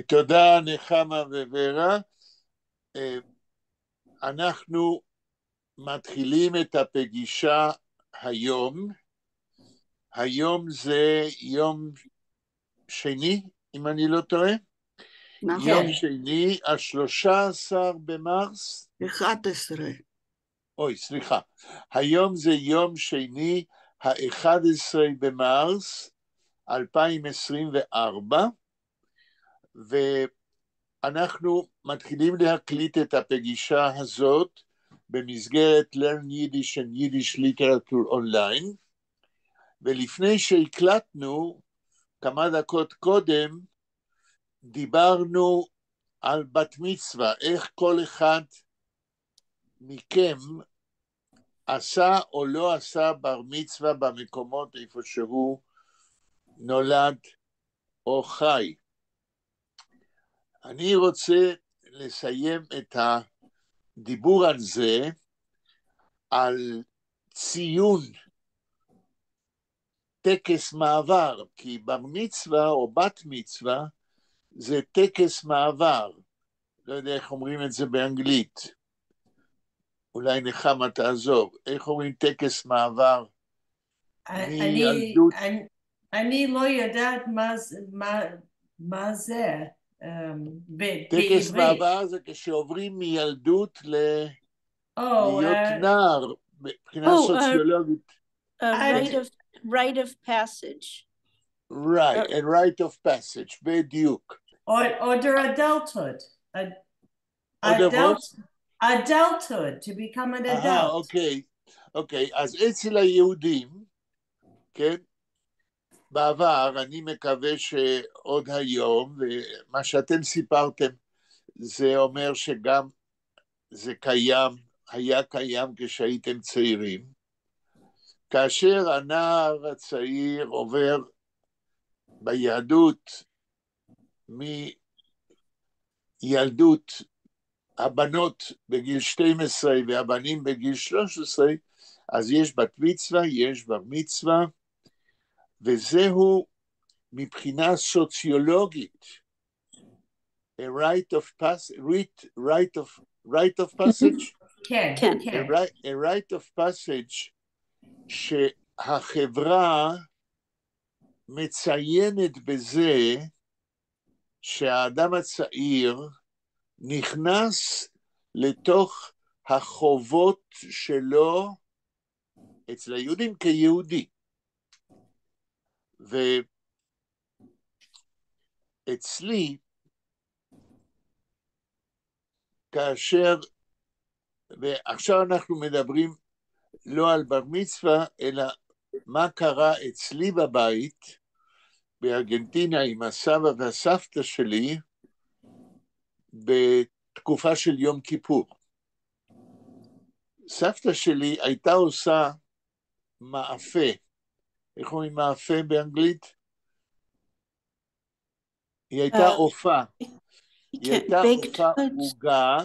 תודה נחמה ווורה. אנחנו מתחילים את הפגישה היום. היום זה יום שני, אם אני לא טועה. יום שני, 13 במרס. 11. אוי, סליחה. היום זה יום שני, 11 במרס 2024, ואנחנו מתחילים להקליט את הפגישה הזאת במסגרת Learn Yiddish and Yiddish Literature Online, ולפני שהקלטנו, כמה דקות קודם, דיברנו על בת מצווה, איך כל אחד מכם עשה או לא עשה בר מצווה במקומות איפה שהוא נולד או חי. אני רוצה לסיים את הדיבור על זה, על ציון טקס מעבר, כי בר מצווה או בת מצווה זה טקס מעבר. לא יודע איך אומרים את זה באנגלית. אולי נחמה תעזור. איך אומרים טקס מעבר? מילדות. אני לא יודעת מה זה בעברית. טקס מעבר זה כשעוברים מילדות להיות נער, מבחינה סוציולוגית. Rite of passage. Right, a rite of passage, בדיוק. Or their adulthood. Adulthood, to become an adult. אוקיי, אז אצל היהודים, כן, בעבר, אני מקווה שעוד היום, ומה שאתם סיפרתם, זה אומר שגם זה קיים, היה קיים כשהייתם צעירים. כאשר הנער הצעיר עובר ביהדות מילדות, הבנות בגיל 12 והבנים בגיל 13, אז יש בת מצווה, יש בר מצווה, וזהו מבחינה סוציולוגית, a rite of passage, כן. a rite of passage, שהחברה מציינת בזה שהאדם הצעיר נכנס לתוך החובות שלו אצל היהודים כיהודי. ואצלי, כאשר, ועכשיו אנחנו מדברים לא על בר מצווה, אלא מה קרה אצלי בבית, בארגנטינה עם הסבא והסבתא שלי, בתקופה של יום כיפור. סבתא שלי הייתה עושה מאפה. איך אומרים מאפה באנגלית? היא הייתה עופה. היא הייתה עופה עוגה.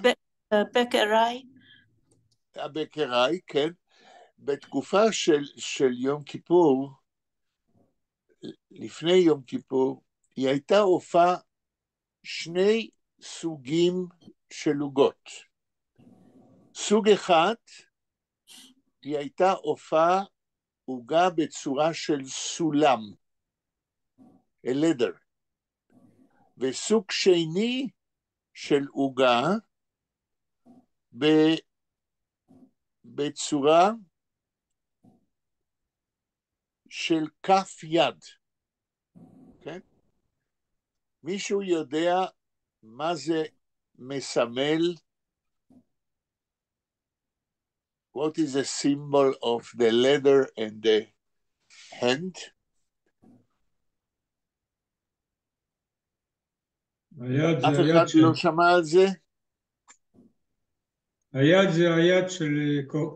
בקראי. הבקראי, כן. בתקופה של יום כיפור, לפני יום כיפור, היא הייתה עופה שני סוגים של עוגות. סוג אחד, היא הייתה עופה עוגה בצורה של סולם, a ladder. וסוג שני של עוגה בצורה של כף יד. כן? מישהו יודע מה זה מסמל? What is the symbol of the leather and the hand? אף אחד לא שמע על זה? היד זה היד של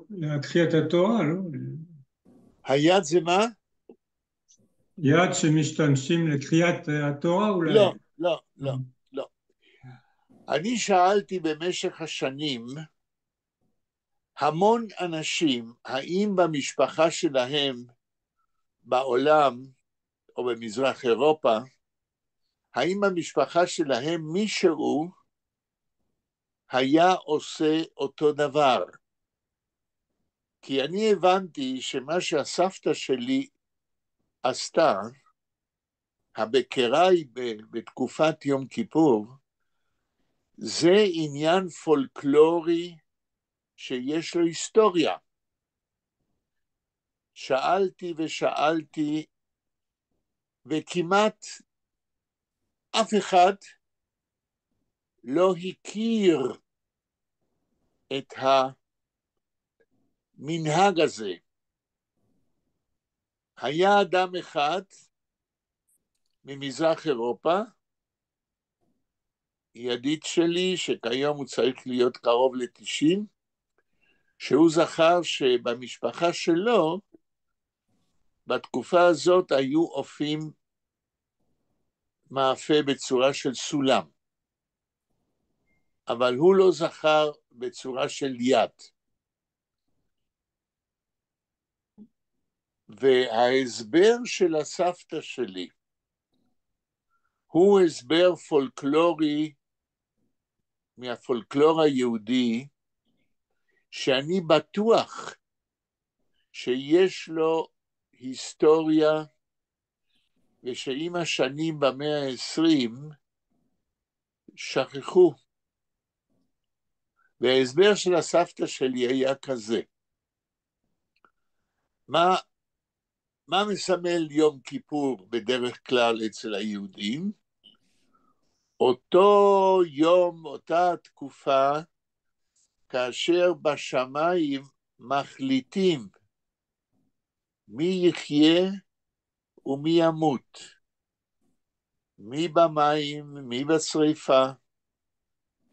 להקריאת התורה, לא? היד זה מה? יד שמשתמשים לקריאת התורה אולי? לא. אני שאלתי במשך השנים, המון אנשים, האם במשפחה שלהם בעולם, או במזרח אירופה, האם המשפחה שלהם מישהו היה עושה אותו דבר? כי אני הבנתי שמה שהסבתא שלי עשתה, הבקרה היא בתקופת יום כיפור, זה עניין פולקלורי שיש לו היסטוריה. שאלתי ושאלתי, וכמעט אף אחד לא הכיר את המנהג הזה. היה אדם אחד ממזרח אירופה, ידיד שלי, שכיום הוא צריך להיות קרוב ל-90, שהוא זכר שבמשפחה שלו, בתקופה הזאת היו אופים מאפה בצורה של סולם, אבל הוא לא זכר בצורה של יד. וההסבר של הסבתא שלי הוא הסבר פולקלורי מהפולקלור היהודי, שאני בטוח שיש לו היסטוריה, ושעם השנים במאה ה-20 שכחו. וההסבר של הסבתא שלי היה כזה. מה מסמל יום כיפור בדרך כלל אצל היהודים? אותו יום, אותה תקופה, כאשר בשמיים מחליטים מי יחיה ומי ימות, מי במים, מי בשריפה,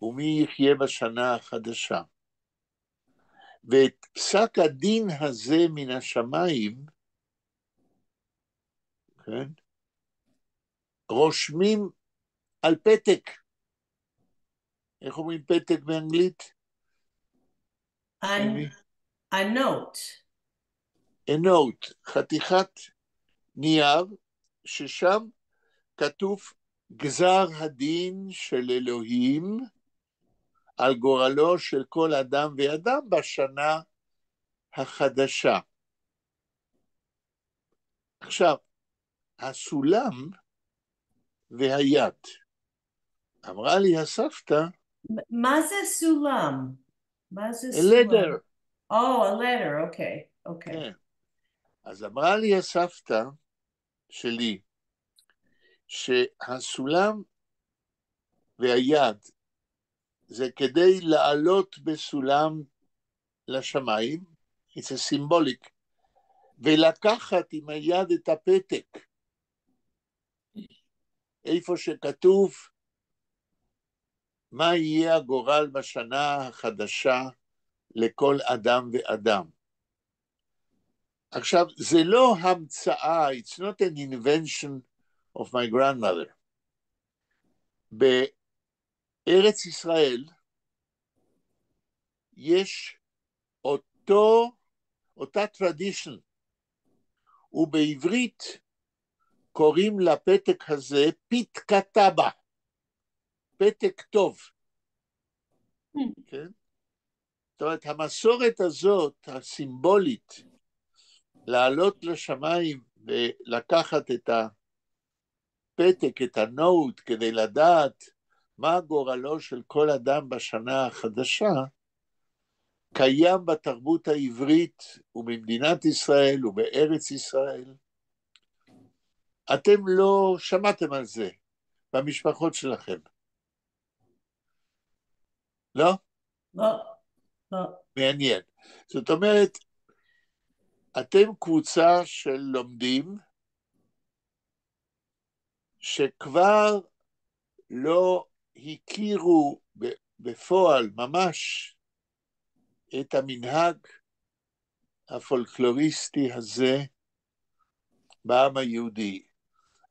ומי יחיה בשנה החדשה. ואת פסק הדין הזה מן השמיים, כן, רושמים על פתק. איך אומרים פתק באנגלית? A note. A note, חתיכת נייר, ששם כתוב גזר הדין של אלוהים על גורלו של כל אדם ואדם בשנה החדשה. עכשיו, הסולם והיד. אמרה לי הסבתא, מה זה סולם? מה זה a סולם? letter. Oh, a letter, okay, okay. כן. אז אמרה לי הסבתא שלי, שהסולם והיד זה כדי לעלות בסולם לשמיים, it's a symbolic, ולקחת עם היד את הפתק, איפה שכתוב מה יהיה הגורל בשנה החדשה לכל אדם ואדם. עכשיו, זה לא המצאה, it's not an invention of my grandmother. בארץ ישראל יש אותה tradition, ובעברית קוראים לפתק הזה פתקה טבע, פתק טוב. כן? זאת אומרת, המסורת הזאת, הסימבולית, לעלות לשמיים ולקחת את הפתק, את הנוט, כדי לדעת מה גורלו של כל אדם בשנה החדשה, קיים בתרבות העברית ובמדינת ישראל ובארץ ישראל. אתם לא שמעתם על זה במשפחות שלכם? לא? לא, לא. מעניין. זאת אומרת, אתם קבוצה של לומדים שכבר לא הכירו בפועל ממש את המנהג הפולקלוריסטי הזה בעם היהודי.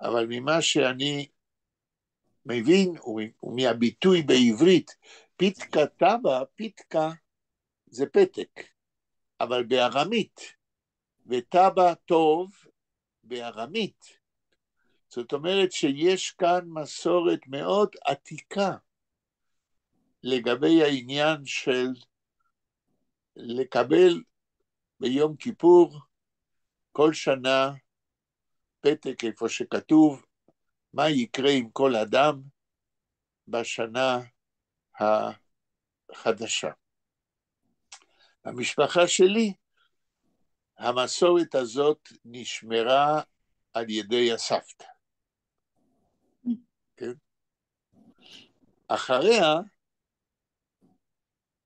אבל ממה שאני מבין, ומהביטוי בעברית, פתקה טבע, פתקה זה פתק, אבל בארמית, וטבע טוב בארמית, זאת אומרת שיש כאן מסורת מאוד עתיקה לגבי העניין של לקבל ביום כיפור כל שנה פתק איפה שכתוב מה יקרה עם כל אדם בשנה החדשה. המשפחה שלי, המסורת הזאת נשמרה על ידי הסבתא. כן? אחריה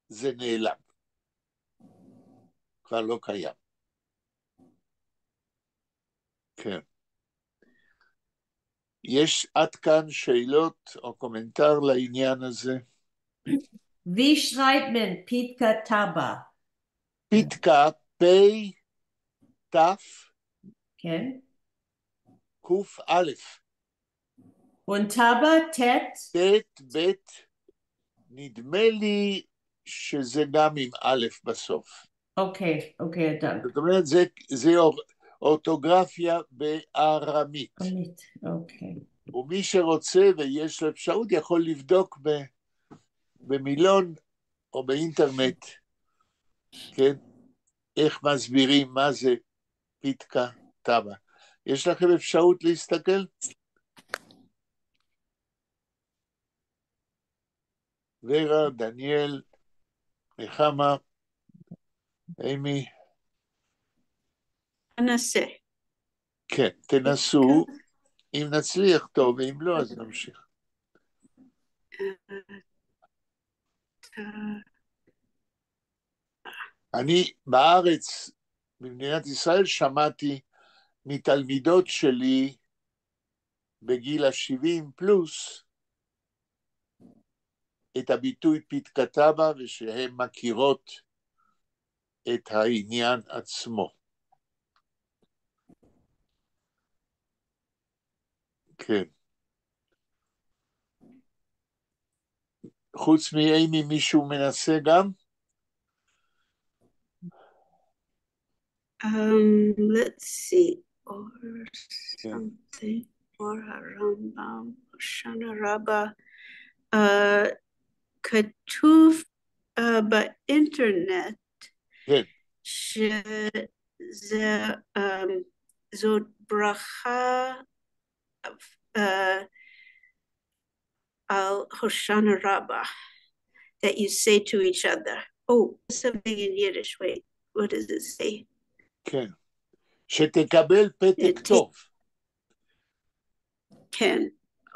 זה נעלם. כבר לא קיים. כן. יש עד כאן שאלות או קומנטר לעניין הזה? Wie schreibt man Pitka Taba? פיתקה, פי, תף, Okay. קוף א', Und Taba, Tet? תת, בית, נדמה לי שזה גם עם א' בסוף. Okay, okay, dann. זאת אומרת, זה אורתוגרפיה בארמית. Okay. ומי שרוצה ויש לו אפשרות יכול לבדוק במילון או באינטרנט, כן? איך מסבירים מה זה פיתקה טבע. יש לכם אפשרות להסתכל? ורה, דניאל, נחמה, אימי. ננסה. כן, תנסו. אם נצליח טוב, ואם לא, אז נמשיך. אני בארץ, במדינת ישראל, שמעתי מתלמידות שלי בגיל ה-70 פלוס את הביטוי פיתקה טבע, ושהן מכירות את העניין עצמו. כן. חוץ מאימי מישהו מנסה גם? Let's see, or something, or Rambam, Hoshana Rabbah, כתוב באינטרנט, כן. זאת ברכה על Hoshana Rabbah that you say to each other. Oh, something in Yiddish, wait, what does it say? כן. שתקבל פתק טוב. כן.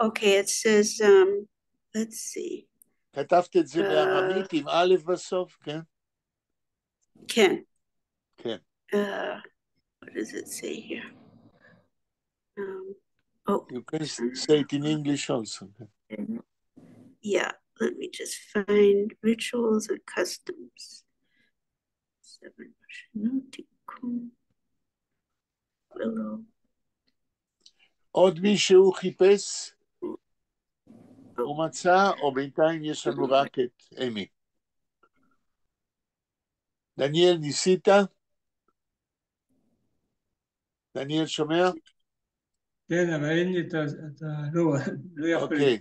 Okay, it says, let's see. כתבת את זה בארמית עם א' בסוף, כן? כן. כן. What does it say here? Oh. You can say it in English also. Yeah, let me just find rituals and customs. 7. עוד מישהו חיפש? הוא מצא, או בינתיים יש לנו רק את אמי. דניאל, ניסית? דניאל שומע? כן, אבל אין לי את לא יכול. אוקיי.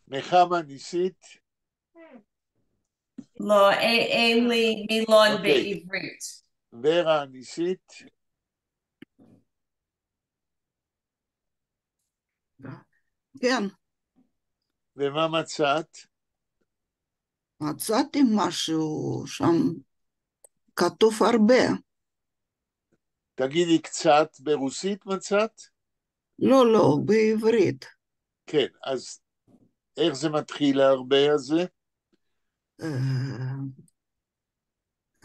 נחמה, ניסית? לא, אין לי מילון בעברית. ורה, ניסית? כן. ומה מצאת? מצאתי משהו שם, כתוב הרבה. תגידי קצת, ברוסית מצאת? לא, בעברית. כן, אז איך זה מתחיל הרבה הזה?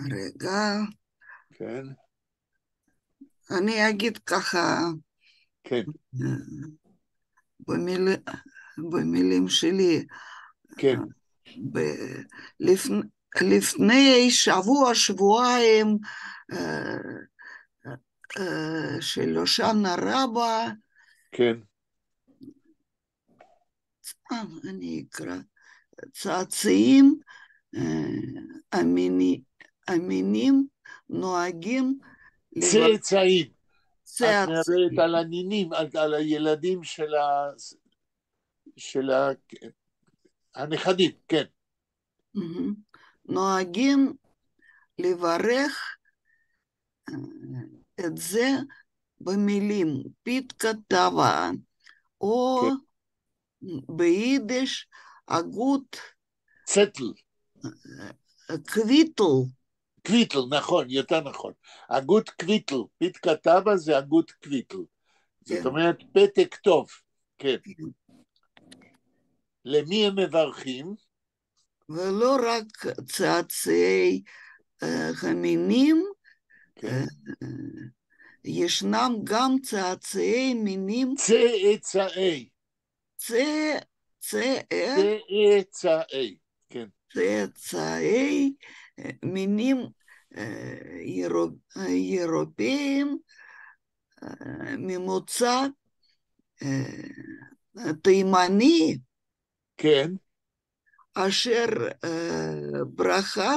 רגע. כן. אני אגיד ככה. כן. במילים שלי. כן. לפני שבועיים של הושענא רבה. כן. אני אקרא. צאצאים המינים נוהגים צאצאים. את מדברת על הנינים, על הילדים של הנכדים, כן. נוהגים לברך את זה במילים פיתקה טובה, או ביידיש הגות צטל. קוויטל. קוויטל, נכון, יותר נכון. הגות קוויטל, פיתקה טובה זה הגות קוויטל. זאת אומרת, פתק טוב, כן. למי הם מברכים? ולא רק צאצאי המינים, ישנם גם צאצאי מינים, צאצאי. צאצאי, כן. צאצאי מינים אירופאים ממוצא תימני, כן. אשר ברכה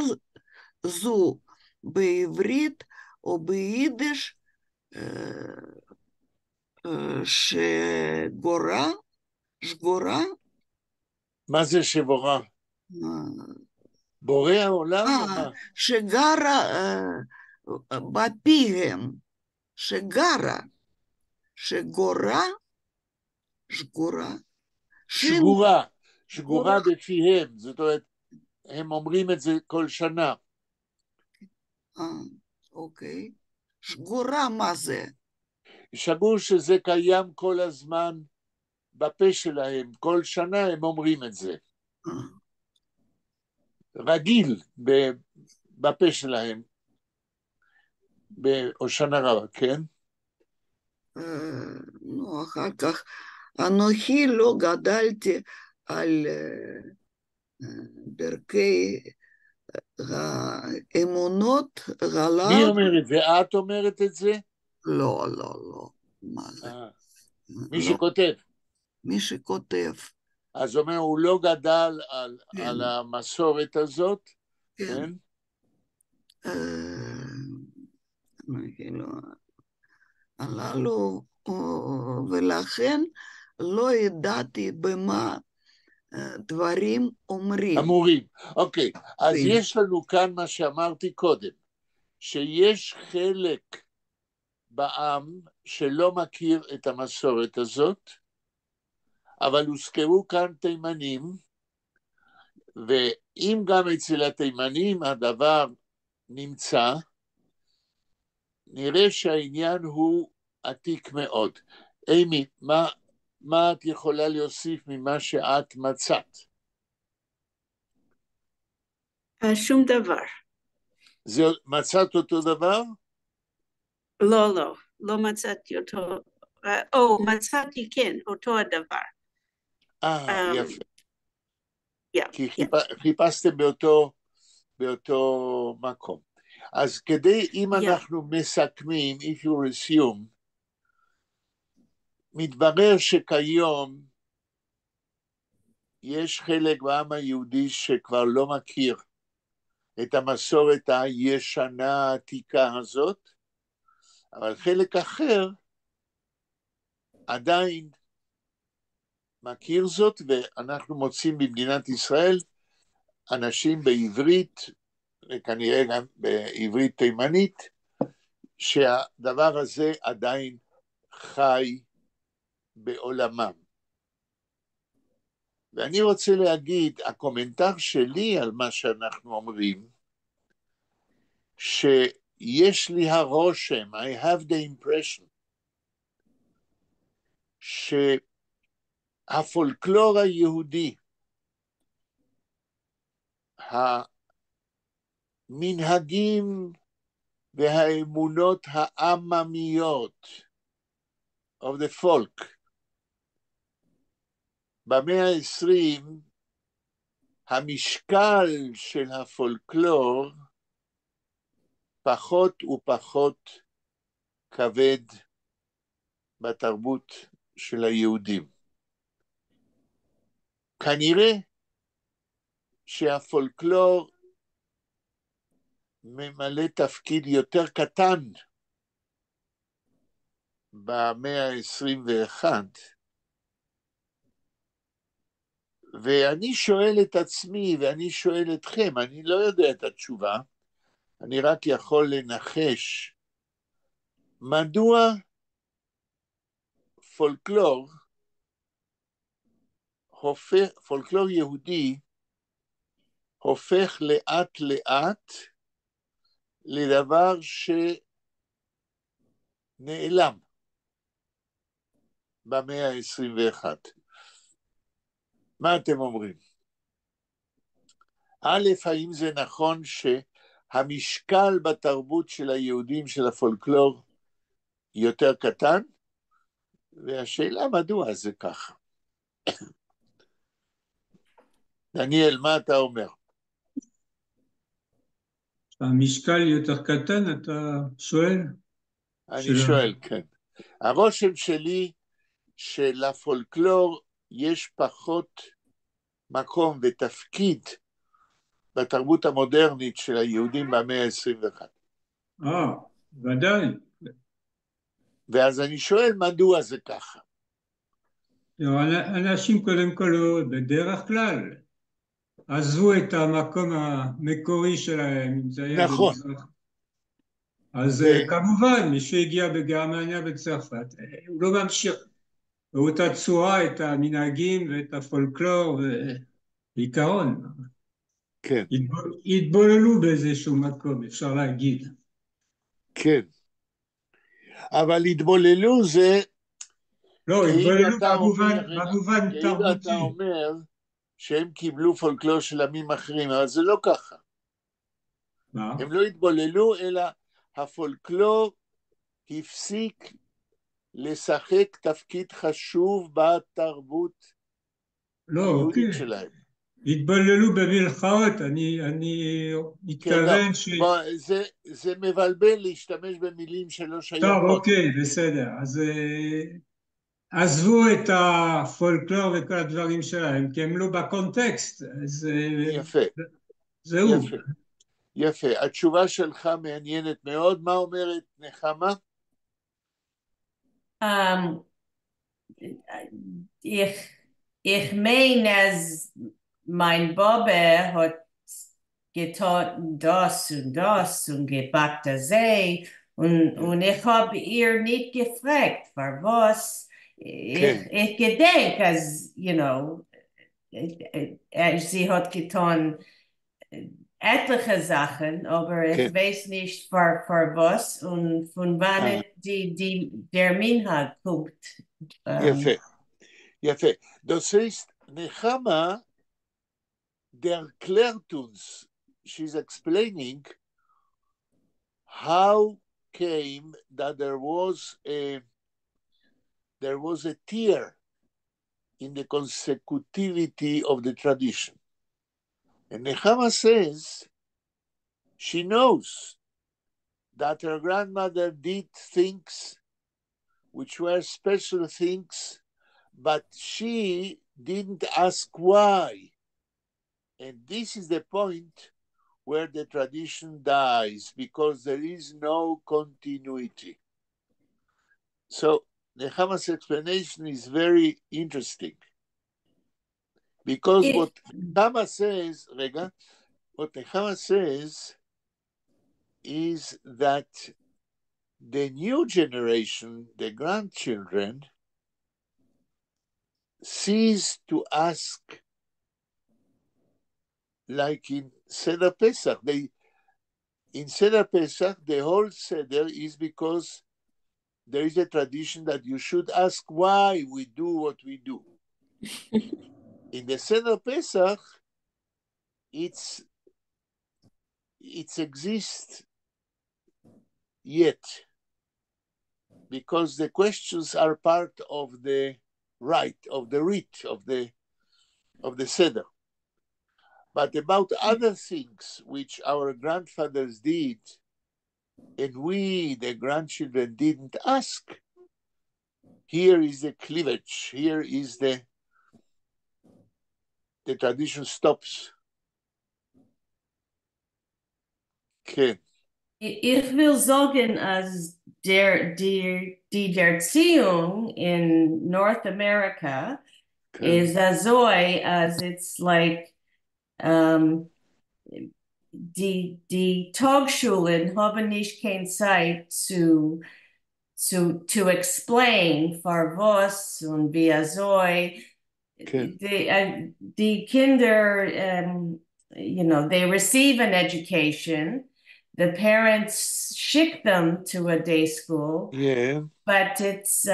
זו בעברית או ביידיש שגורה, מה זה שבורה? בורא העולם או מה? שגרה בפיהם, שגורה, שגורה בפיהם, זאת אומרת, הם אומרים את זה כל שנה. אוקיי. שגורה מה זה? שגור שזה קיים כל הזמן בפה שלהם, כל שנה הם אומרים את זה. רגיל בפה שלהם, בהושענא רבה, כן? נו, אחר כך, אנוכי לא גדלתי על דרכי האמונות הללו. מי אומר את זה? את אומרת את זה? לא. מה זה? מי שכותב. מי שכותב. אז אומר, הוא לא גדל על המסורת הזאת, כן? הללו, ולכן לא ידעתי במה דברים אומרים. אמורים, אוקיי. אז יש לנו כאן מה שאמרתי קודם, שיש חלק בעם שלא מכיר את המסורת הזאת, אבל הוזכרו כאן תימנים, ואם גם אצל התימנים הדבר נמצא, נראה שהעניין הוא עתיק מאוד. אימי, מה את יכולה להוסיף ממה שאת מצאת? שום דבר. מצאת אותו דבר? לא מצאתי אותו. מצאתי כן, אותו הדבר. יפה. כי חיפשתם באותו מקום. אז אם אנחנו מסכמים, if you resume, מתברר שכיום יש חלק בעם היהודי שכבר לא מכיר את המסורת הישנה העתיקה הזאת, אבל חלק אחר עדיין מכיר זאת, ואנחנו מוצאים במדינת ישראל אנשים בעברית, וכנראה גם בעברית תימנית, שהדבר הזה עדיין חי בעולמם. ואני רוצה להגיד, הקומנטר שלי על מה שאנחנו אומרים, שיש לי הרושם, I have the impression, שהפולקלור היהודי, המנהגים והאמונות העממיות of the folk, במאה ה-20, המשקל של הפולקלור פחות ופחות כבד בתרבות של היהודים. כנראה שהפולקלור ממלא תפקיד יותר קטן במאה ה-21, ואני שואל את עצמי ואני שואל אתכם, אני לא יודע את התשובה, אני רק יכול לנחש, מדוע פולקלור יהודי הופך לאט לאט לדבר שנעלם במאה ה-21. מה אתם אומרים? א', האם זה נכון שהמשקל בתרבות של היהודים של הפולקלור יותר קטן? והשאלה מדוע זה ככה. דניאל, מה אתה אומר? המשקל יותר קטן, אתה שואל? אני שואל, כן. הרושם שלי שלפולקלור יש פחות מקום ותפקיד בתרבות המודרנית של היהודים במאה ה-21. ודאי. ואז אני שואל מדוע זה ככה. אנשים קודם כל בדרך כלל עזבו את המקום המקורי שלהם, אם זה היה נכון. במזרח. אז כמובן, מי שהגיע בגרמניה בצרפת, הוא לא ממשיך באותה צורה את המנהגים ואת הפולקלור ועיקרון. כן. התבוללו באיזשהו מקום, אפשר להגיד. כן. אבל התבוללו זה... לא, התבוללו במובן כאילו תרבותי. אתה אומר שהם קיבלו פולקלור של עמים אחרים, אבל זה לא ככה. מה? הם לא התבוללו, אלא הפולקלור הפסיק לשחק תפקיד חשוב בתרבות היהודית שלהם. התבוללו במלחמות, אני מתכוון זה מבלבל להשתמש במילים שלא שייכות. טוב, אוקיי, בסדר. אז עזבו את הפולקלור וכל הדברים שלהם, כי הם לא בקונטקסט. יפה. זהו. יפה. התשובה שלך מעניינת מאוד. מה אומרת נחמה? Ich meine, als mein Bobbe hat getan das und gebackt das und ich habe ihr nicht gefragt, für was. Ich gedenke, als, you know, sie hat getan etliche Sachen, aber ich weiß nicht für was und von wann der Minhag kommt. יפה, יפה. Das heißt, Nechama, der erklärt uns, she's explaining how came that there was a tear in the consecutivity of the tradition. And Nechama says she knows that her grandmother did things which were special things, but she didn't ask why. And this is the point where the tradition dies, because there is no continuity. So Nechama's explanation is very interesting. Because what Nechama says is that the new generation, the grandchildren, cease to ask, like in Seder Pesach. In Seder Pesach, the whole Seder is because there is a tradition that you should ask why we do what we do. In the Seder Pesach, it exists yet, because the questions are part of the rite, of the Seder. But about other things which our grandfathers did, and we, the grandchildren, didn't ask, here is the cleavage, here is the tradition stops. Okay. Ich will sagen, als die Erziehung in North America is azoi, as it's like die Tagschulen haben nicht kein Zeit to explain for was und wie azoi. The kinder, they receive an education. The parents ship them to a day school. Yeah. But it's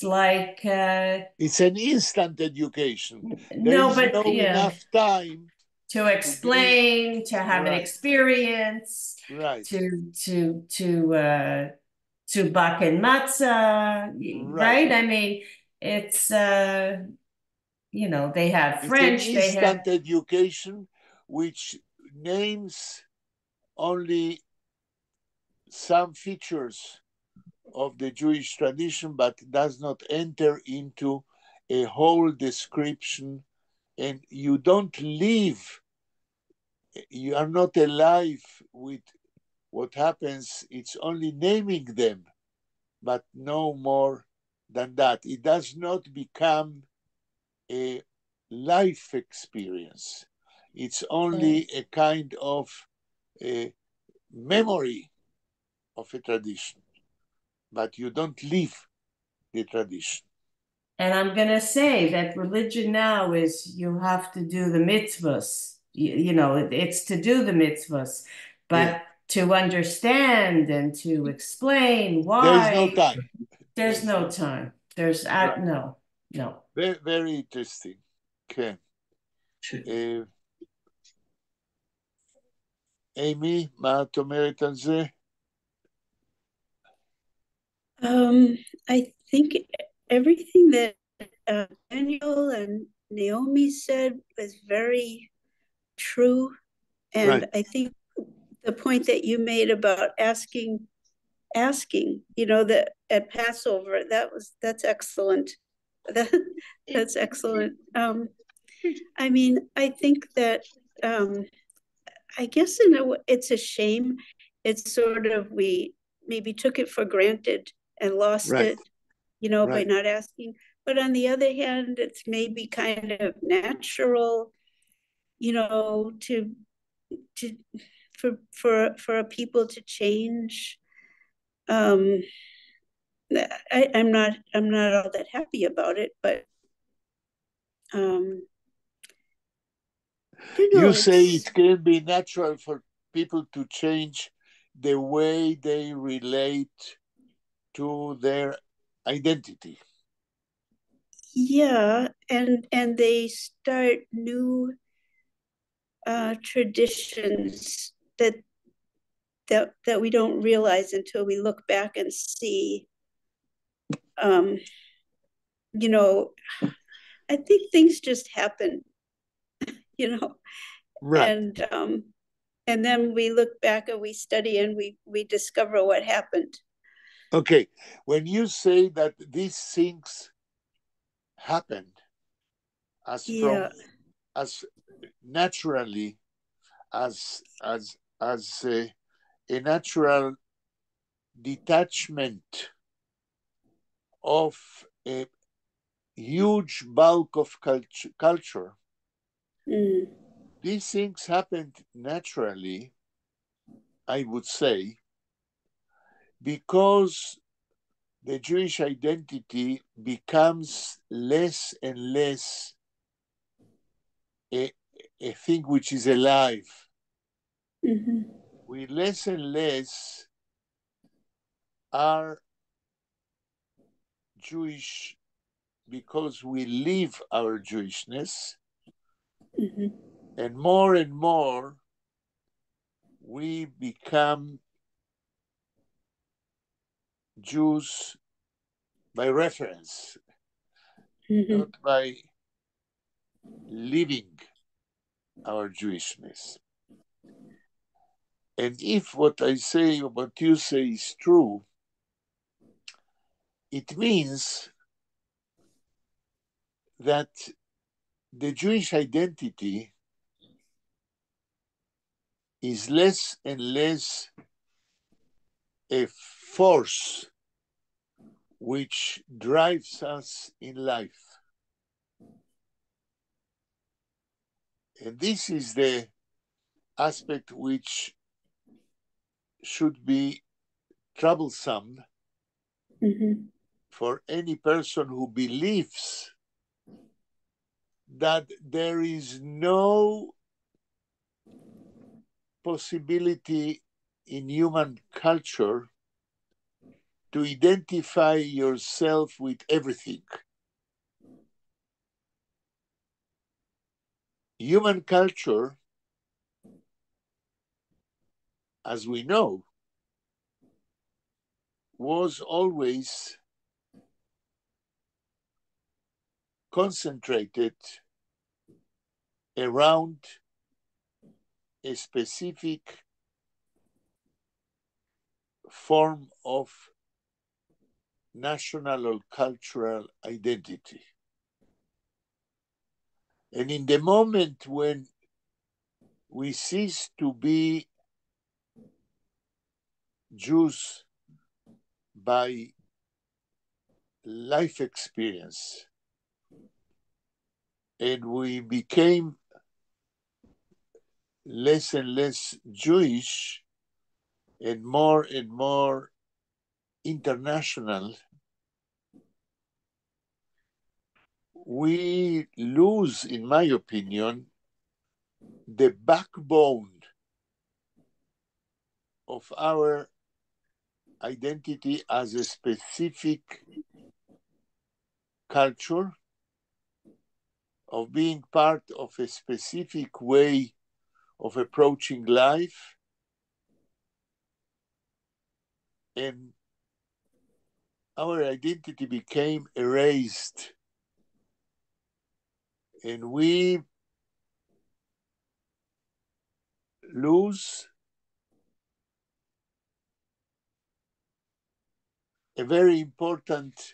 like it's an instant education. No, there is but no enough time to explain, to have an experience, right, to bak and matzah, right? I mean, it's they have French. It's an instant education which names only some features of the Jewish tradition, but does not enter into a whole description, and you don't live, you are not alive with what happens. It's only naming them, but no more than that. It does not become a life experience. It's only a kind of a memory of a tradition, but you don't live the tradition. And I'm going to say that religion now is you have to do the mitzvahs. It's to do the mitzvahs, but to understand and to explain why. There's no time. There's no time. There's no. Very, very interesting. Okay. Amy, מה את אומרת על זה? I think everything that Daniel and Naomi said was very true. And I think the point that you made about asking, that at Passover, that's excellent. That's excellent. I mean, I think that I guess it's a shame. It's sort of, we maybe took it for granted and lost it, by not asking. But on the other hand, it's maybe kind of natural, for a people to change. I'm not all that happy about it, but you say it can be natural for people to change the way they relate to their identity. Yeah, and they start new traditions that we don't realize until we look back and see. I think things just happen, and then we look back and we study and we discover what happened. Okay, when you say that these things happened as naturally as a natural detachment of a huge bulk of culture. These things happened naturally, I would say, because the Jewish identity becomes less and less a thing which is alive. We less and less are Jewish because we live our Jewishness, and more we become Jews by reference, not by living our Jewishness. And if what I say or what you say is true, it means that the Jewish identity is less and less a force which drives us in life. And this is the aspect which should be troublesome for any person who believes that there is no possibility in human culture to identify yourself with everything. Human culture, as we know, was always concentrated around a specific form of national or cultural identity. And in the moment when we cease to be Jews by life experience, and we became less and less Jewish and more international, we lose, in my opinion, the backbone of our identity as a specific culture, of being part of a specific way of approaching life, and our identity became erased. And we lose a very important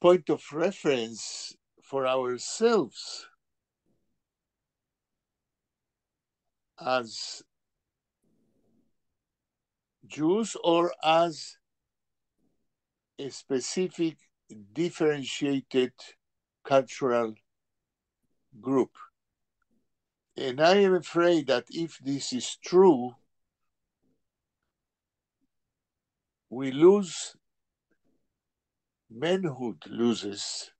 point of reference for ourselves as Jews or as a specific differentiated cultural group. And I am afraid that if this is true, we lose, manhood loses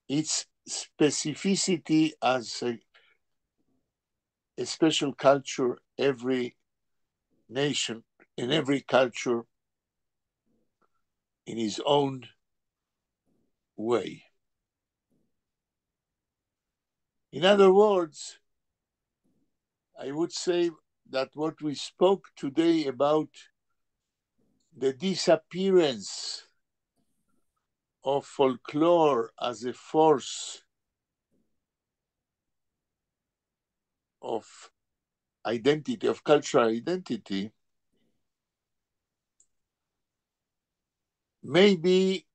its specificity as a special culture. Every nation and every culture in his own way. In other words, I would say that what we spoke today about the disappearance of folklore as a force of identity, of cultural identity, may be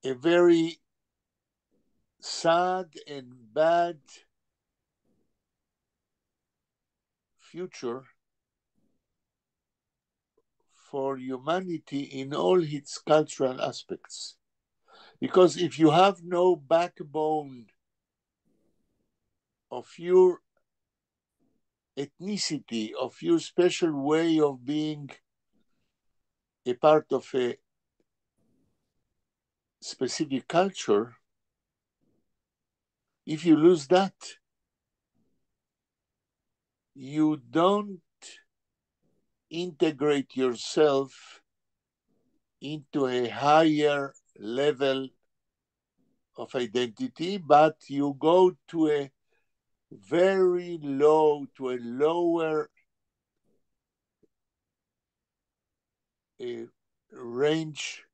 a very sad and bad future for humanity in all its cultural aspects. Because if you have no backbone of your ethnicity, of your special way of being a part of a specific culture, if you lose that, you don't integrate yourself into a higher level of identity, but you go to a very low, to a lower range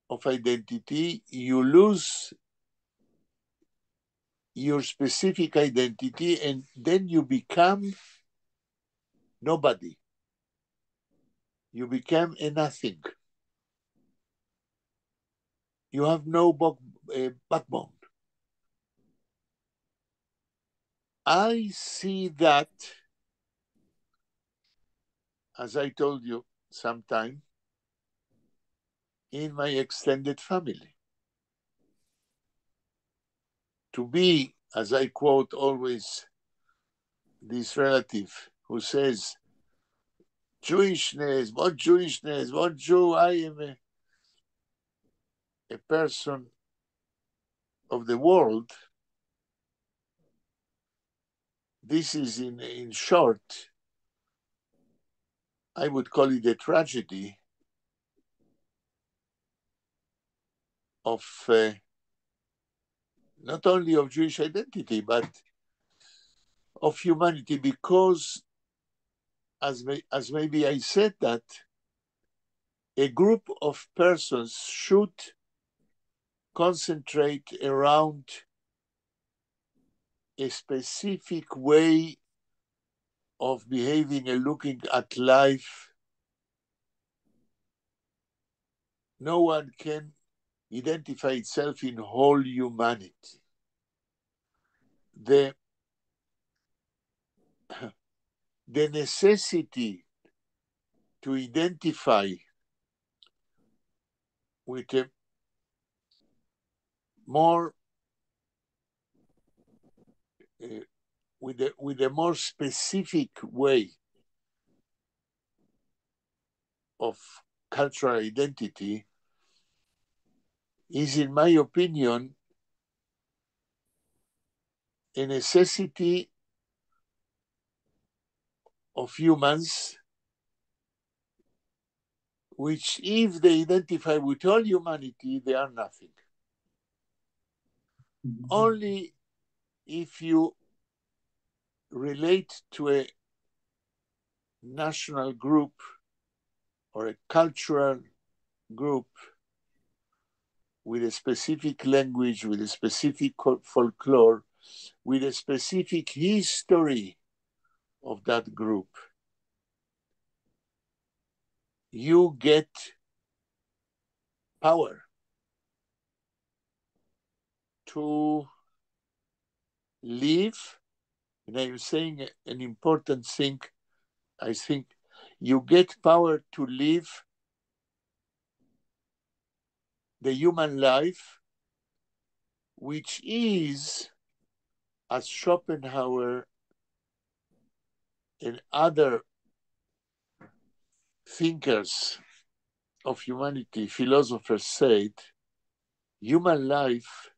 of identity. You lose your specific identity, and then you become nobody. You become a nothing. You have no backbone. I see that as I told you sometime, in my extended family. To be, as I quote always this relative who says, Jewishness, what Jewishness, what Jew, I am a person of the world. This is in short, I would call it a tragedy of not only of Jewish identity, but of humanity, because as maybe I said that, a group of persons should concentrate around a specific way of behaving and looking at life. No one can identify itself in whole humanity. The necessity to identify with a more with a more specific way of cultural identity is, in my opinion, a necessity of humans, which, if they identify with all humanity, they are nothing. Mm-hmm. Only if you relate to a national group or a cultural group with a specific language, with a specific folklore, with a specific history of that group, you get power to live. And I'm saying an important thing. I think you get power to live the human life, which is, as Schopenhauer and other thinkers of humanity, philosophers said, human life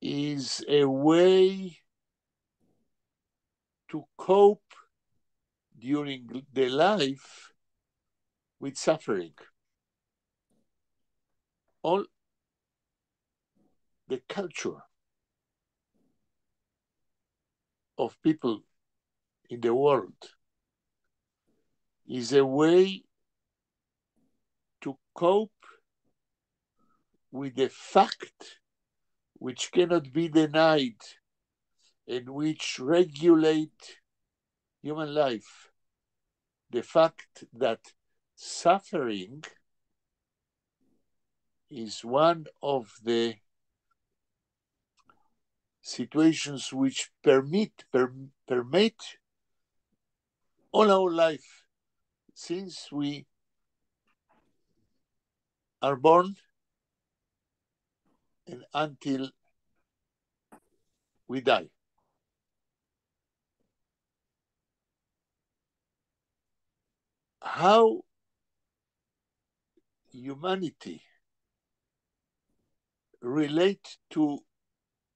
is a way to cope during the life with suffering. All the culture of people in the world is a way to cope with the fact which cannot be denied and which regulate human life. The fact that suffering is one of the situations which permit all our life since we are born and until we die. How humanity relate to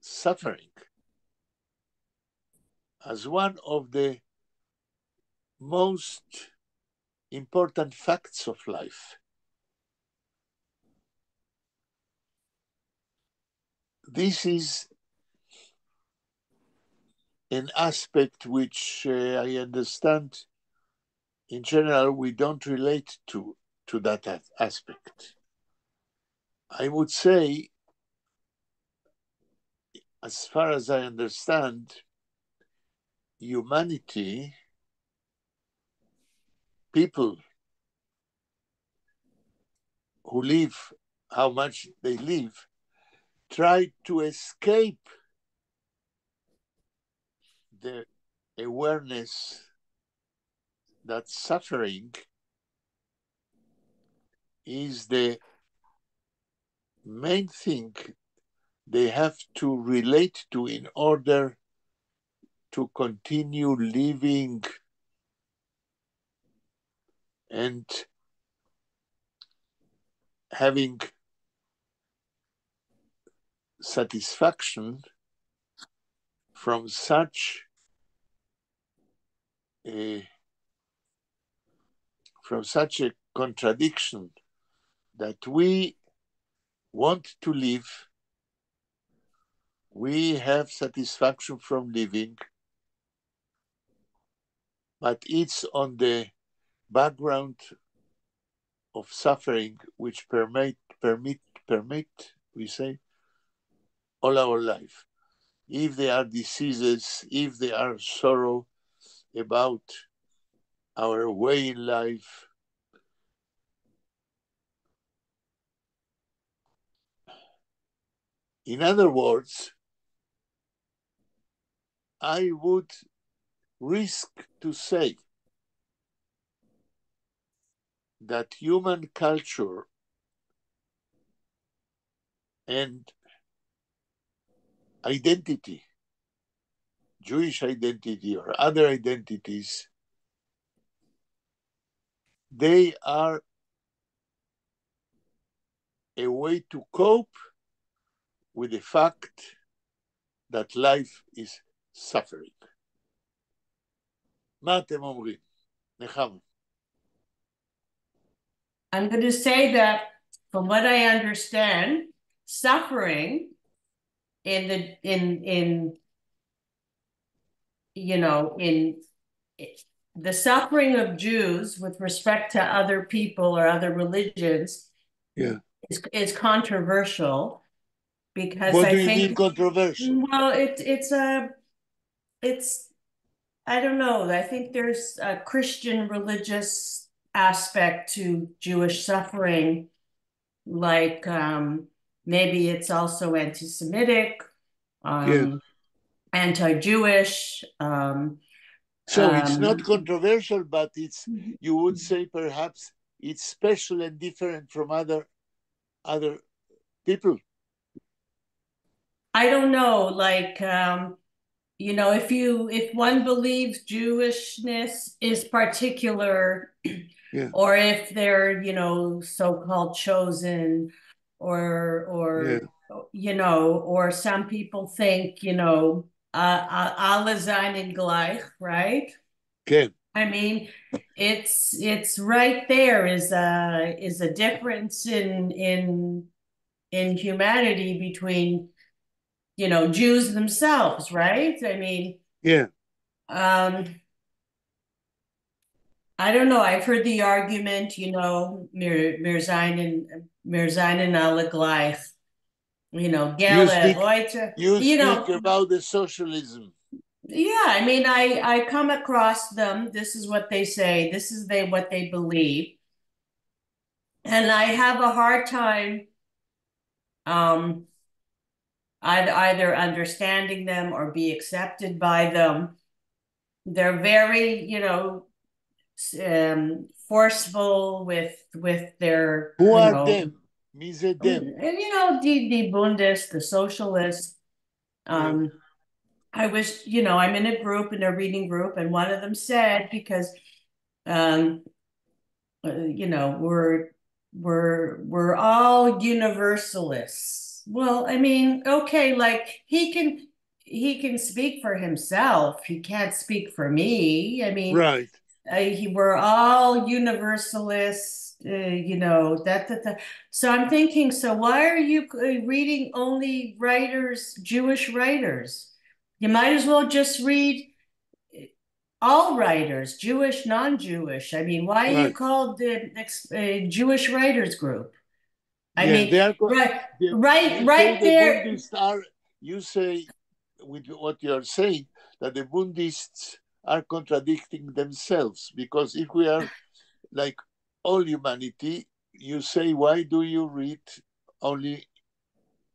suffering as one of the most important facts of life. This is an aspect which I understand in general we don't relate to that aspect. I would say, as far as I understand, humanity, people who live how much they live, try to escape the awareness that suffering is the main thing they have to relate to in order to continue living and having satisfaction from such a contradiction that we want to live, we have satisfaction from living, but it's on the background of suffering which permit, we say, all our life. If there are diseases, if there are sorrow about our way in life, in other words, I would risk to say that human culture and identity, Jewish identity or other identities, they are a way to cope with the fact that life is suffering. מה אתם אומרים? נחמה. I'm going to say that from what I understand, suffering in the suffering of Jews with respect to other people or other religions is controversial, because What I do you think mean controversial? Well, it's I don't know. I think there's a Christian religious aspect to Jewish suffering, like maybe it's also anti-Semitic, anti-Jewish. So it's not controversial, but it's, you would say perhaps it's special and different from other people. I don't know, like if one believes Jewishness is particular, or if they're, so-called chosen, or some people think, alle seien gleich, right? Okay. I mean, it's right there is a difference in humanity between Jews themselves, right? I mean, I don't know. I've heard the argument, wir seien alle gleich, Gelle, heute. You speak about the socialism. Yeah, I mean, I come across them. This is what they say. This is what they believe. And I have a hard time either understanding them or be accepted by them. They're very, forceful with their. Who are them? Means them. The Bundes, the socialists. I was, I'm in a group, in a reading group, and one of them said, because, we're all universalists. Well, I mean, okay, like he can speak for himself. He can't speak for me. I mean, right. We're all universalists, So I'm thinking, so why are you reading only Jewish writers? You might as well just read all writers, Jewish, non-Jewish. I mean, why are you called the Jewish Writers Group? I mean, right there. You say, with what you're saying, that the Bundists are contradicting themselves, because if we are like all humanity, you say, why do you read only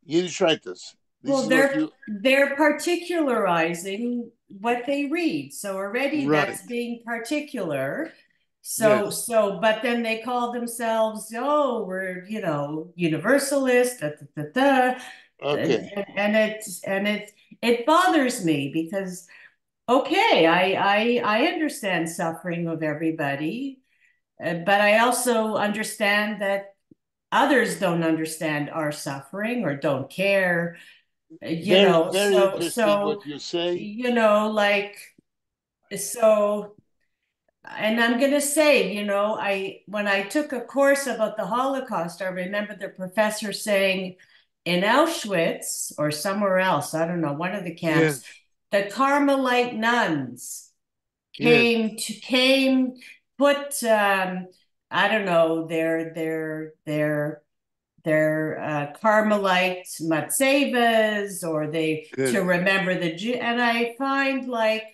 Yiddish writers? They're particularizing what they read. So already that's Right. being particular. Yes. But then they call themselves, oh, we're, universalist, da, da, da, da. Okay. And it bothers me because, okay, I understand suffering of everybody, but I also understand that others don't understand our suffering or don't care, Very, very so interesting what you say. like, so, and I'm going to say, when I took a course about the Holocaust, I remember the professor saying in Auschwitz or somewhere else, I don't know, one of the camps, Yes. the Carmelite nuns Yes. put, I don't know, their Carmelite matzevas, or to Good. remember the Jew. And I find, like,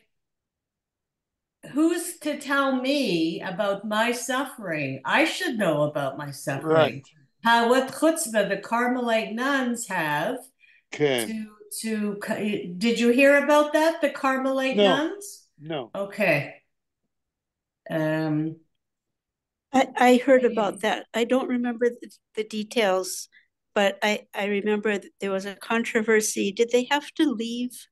who's to tell me about my suffering? I should know about my suffering. Right. What chutzpah the Carmelite nuns have Ken. did you hear about that? The Carmelite No. nuns? No. Okay. I heard about that. I don't remember the details, but I remember that there was a controversy. Did they have to leave?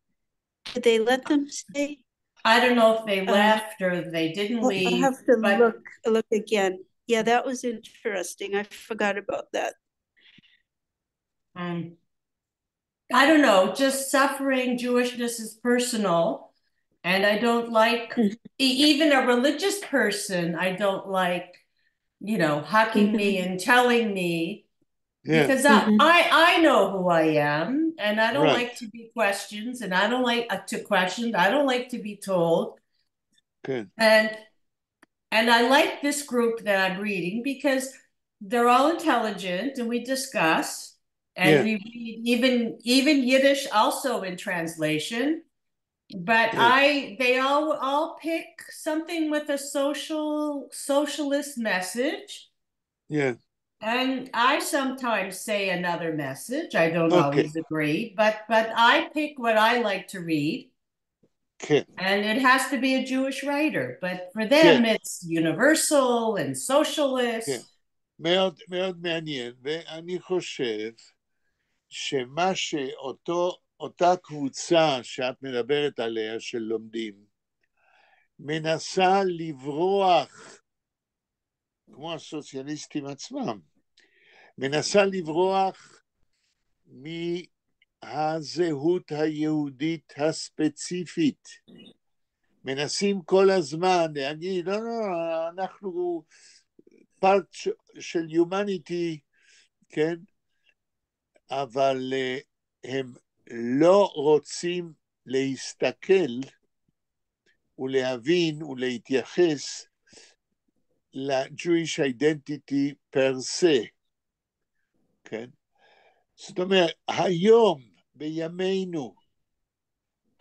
Did they let them stay? I don't know if they left or they didn't leave. I'll have to but look again. Yeah, that was interesting. I forgot about that. I don't know, just suffering, Jewishness is personal. And I don't like, even a religious person, I don't like, hucking me and telling me, because I know who I am, and I don't like to be questioned, and I don't like to question. I don't like to be told. Good. And I like this group that I'm reading because they're all intelligent, and we discuss, and we read even Yiddish also in translation. But they all pick something with a socialist message. Yeah. And I sometimes say another message. I don't always agree, but I pick what I like to read. And it has to be a Jewish writer, but for them it's universal and socialist. מאוד מאוד מעניין, ואני חושב שמה אותה קבוצה שאת מדברת עליה של לומדים, מנסה לברוח, כמו הסוציאליסטים עצמם, מנסה לברוח מהזהות היהודית הספציפית. מנסים כל הזמן להגיד, לא, אנחנו פארט של יומניטי, כן? אבל הם לא רוצים להסתכל ולהבין ולהתייחס ל-Jewish identity per se, כן? זאת אומרת, היום, בימינו,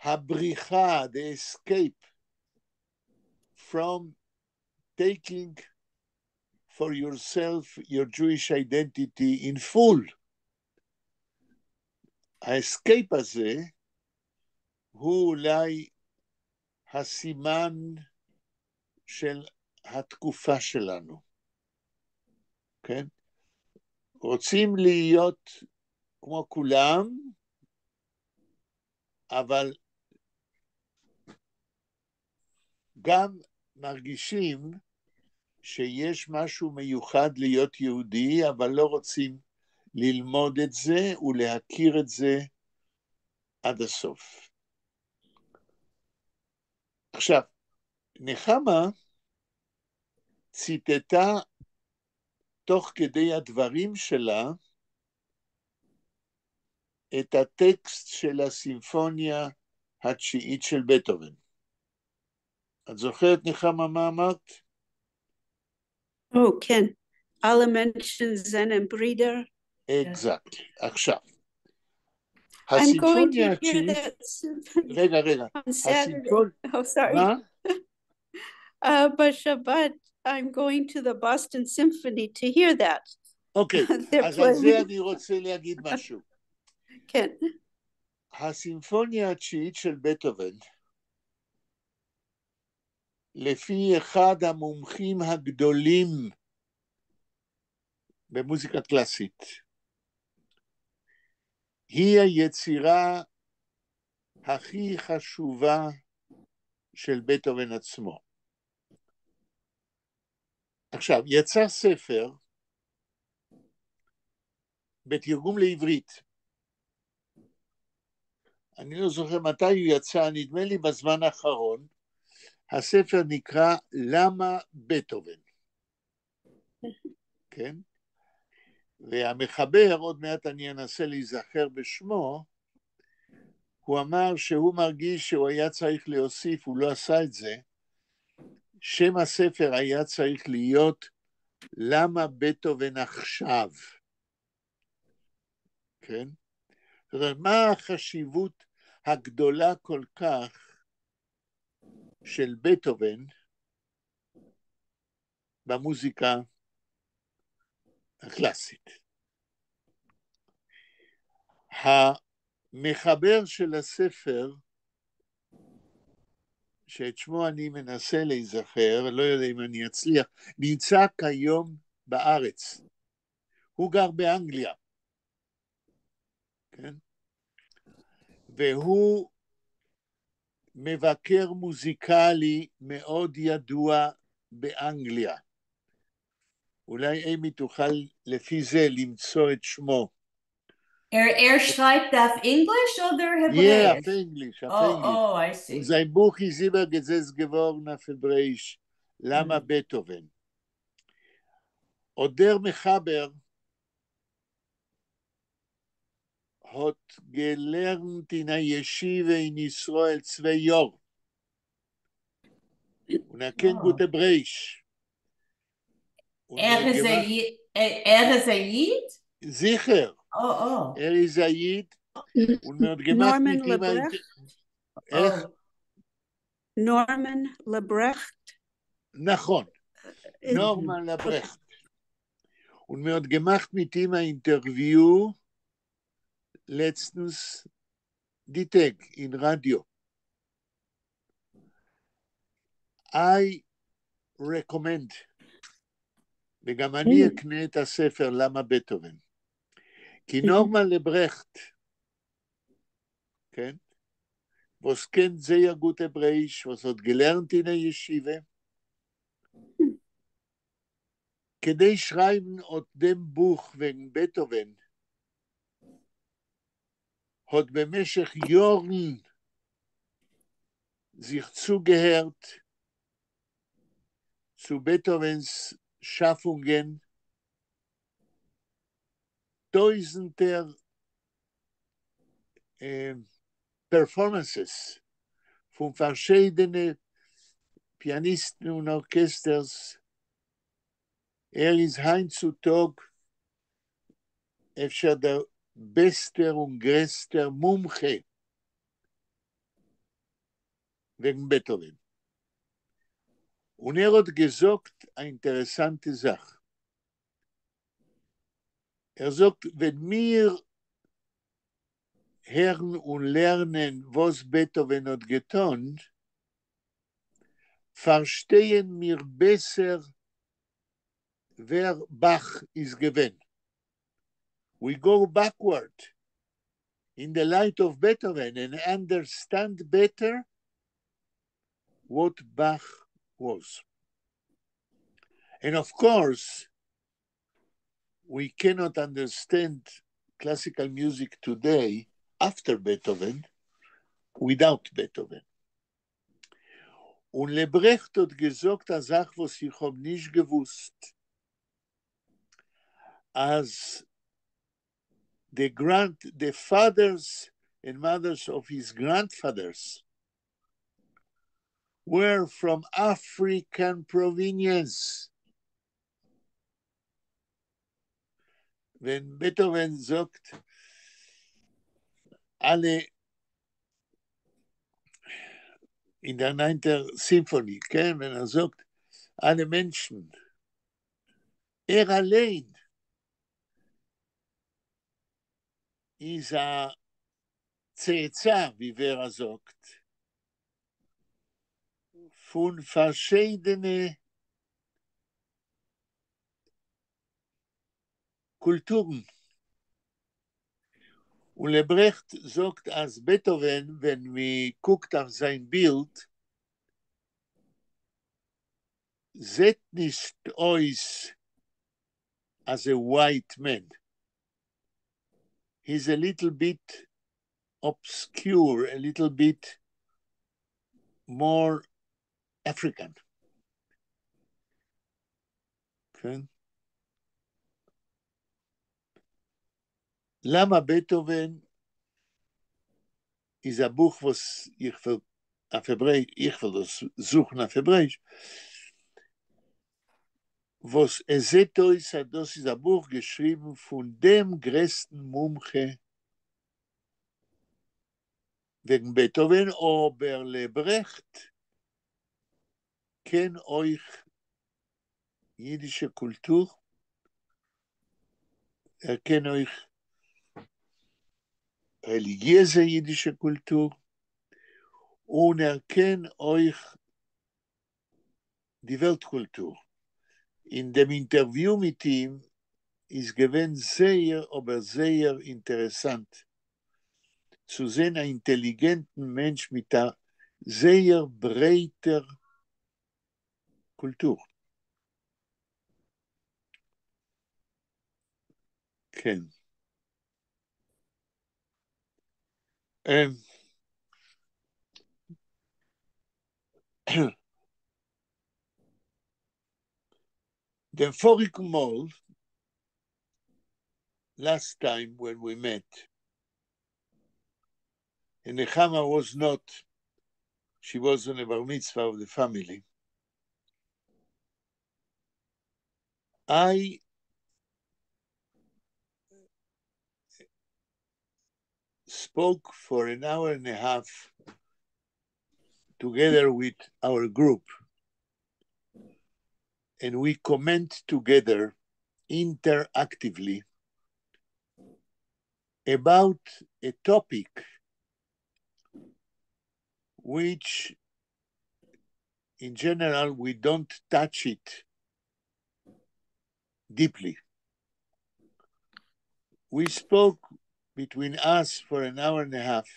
הבריחה, the escape from taking for yourself your Jewish identity in full, האסקייפ הזה הוא אולי הסימן של התקופה שלנו, כן? רוצים להיות כמו כולם, אבל גם מרגישים שיש משהו מיוחד להיות יהודי, אבל לא רוצים ללמוד את זה ולהכיר את זה עד הסוף. עכשיו, נחמה ציטטה תוך כדי הדברים שלה את הטקסט של הסימפוניה התשיעית של בטהובן. את זוכרת, נחמה, מה אמרת? כן. Alle Menschen sind Brüder. Exactly. עכשיו. I'm going to hear that symphony. רגע. On Saturday. Oh, sorry. מה? בשבת, I'm going to the Boston Symphony to hear that. אוקיי, אז על זה אני רוצה להגיד משהו. כן. הסימפוניה התשיעית של בטהובן לפי אחד המומחים הגדולים במוזיקה קלאסית. היא היצירה הכי חשובה של בטהובן עצמו. עכשיו, יצא ספר בתרגום לעברית. אני לא זוכר מתי הוא יצא, נדמה לי בזמן האחרון. הספר נקרא למה בטהובן. כן? והמחבר, עוד מעט אני אנסה להיזכר בשמו, הוא אמר שהוא מרגיש שהוא היה צריך להוסיף, הוא לא עשה את זה, שם הספר היה צריך להיות למה בטהובן עכשיו. כן? זאת אומרת, מה החשיבות הגדולה כל כך של בטהובן במוזיקה הקלאסית? המחבר של הספר, שאת שמו אני מנסה להיזכר, לא יודע אם אני אצליח, נמצא כיום בארץ. הוא גר באנגליה. כן? והוא מבקר מוזיקלי מאוד ידוע באנגליה. אולי אימי תוכל לפי זה למצוא את שמו. schreibt auf English oder Ja, Hebräisch? auf Englisch, auf Oh, Englisch. oh, I Und see. sein Buch ist übergesetzt geworden auf Hebräisch. Lama Beethoven. Und der Mechaber hat gelernt in der Yeshiva in Israel 2 Jahre. Und kennt gut Hebräisch. Und Is a Yid? sicher, Oh, ist ein Yid. Und hat gemacht Norman mit ihm ein... Lebrecht? Norman Lebrecht? נכון, נורמן לברכט. Und mir hat gemacht mit ihm ein Interview letztens die Tag in Radio. I recommend, וגם אני אקנה את הספר למה בטהובן. כי נורמן לברכט, כן? was kennt sehr gut Hebräisch, was hat gelernt in der Yeshiva, כדי schreiben от dem Buch wegen Beethoven, hat במשך Jahren sich zugehört zu Beethovens Schaffungen, tausender Performances von verschiedenen Pianisten und Orchesters. Ist heutzutage אפשר der beste und größte Mumche wegen Beethoven. Und hat gesagt eine interessante Sache. Sagt, wenn wir hören und lernen, was Beethoven hat getan, verstehen wir besser, wer Bach ist gewesen. We go backward in the light of Beethoven and understand better what Bach was. And of course, we cannot understand classical music today after Beethoven without Beethoven. Und Lebrecht hat gesagt, eine Sache, was ich habe nicht gewusst, als the fathers and mothers of his grandfathers were from African provenience. Wenn Beethoven sagt, alle in der 9. Symphonie, wenn sagt, alle Menschen, allein ist צאצא, wie wer sagt, von verschiedenen Kulturen. Und Lebrecht sagt, als Beethoven, wenn wir guckt auf sein Bild, sieht nicht aus as a white man. He's a little bit obscure, a little bit more African. כן? למה בטהובן ist ein Buch, was ich will das suchen auf Hebräisch, was sieht uns, das ist ein Buch geschrieben von dem größten Mumche wegen Beethoven, aber Lebrecht kennt euch jüdische Kultur, kennt euch religiöse jüdische Kultur und kennt euch die Weltkultur. In dem Interview mit ihm ist gewesen sehr, aber sehr interessant zu sehen, einen intelligenten Mensch mit einer sehr breiter Kultur. כן. The vorigen Mal, last time when we met, and Nechama was not, she was on a bar mitzvah of the family, I spoke for an hour and a half together with our group, and we comment together interactively about a topic which in general we don't touch it deeply. We spoke between us for an hour and a half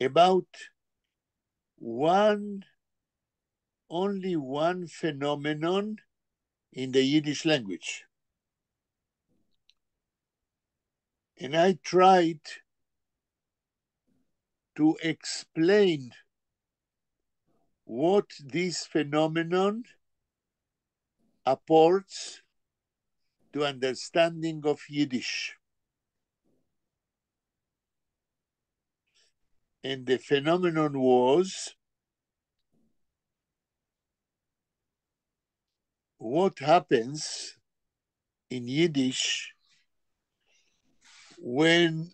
about only one phenomenon in the Yiddish language. And I tried to explain what this phenomenon apports to understanding of Yiddish. And the phenomenon was what happens in Yiddish when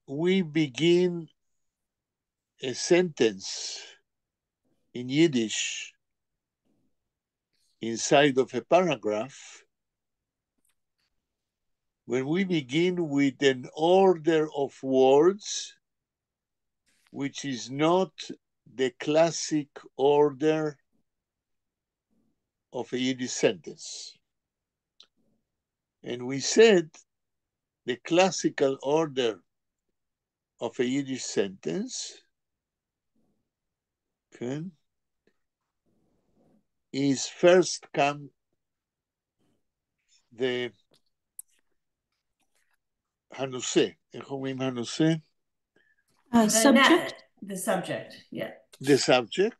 we begin a sentence in Yiddish inside of a paragraph, when we begin with an order of words which is not the classic order of a Yiddish sentence. And we said the classical order of a Yiddish sentence, okay, is first come the הנושא. איך אומרים הנושא? Subject. The subject, yeah. The subject.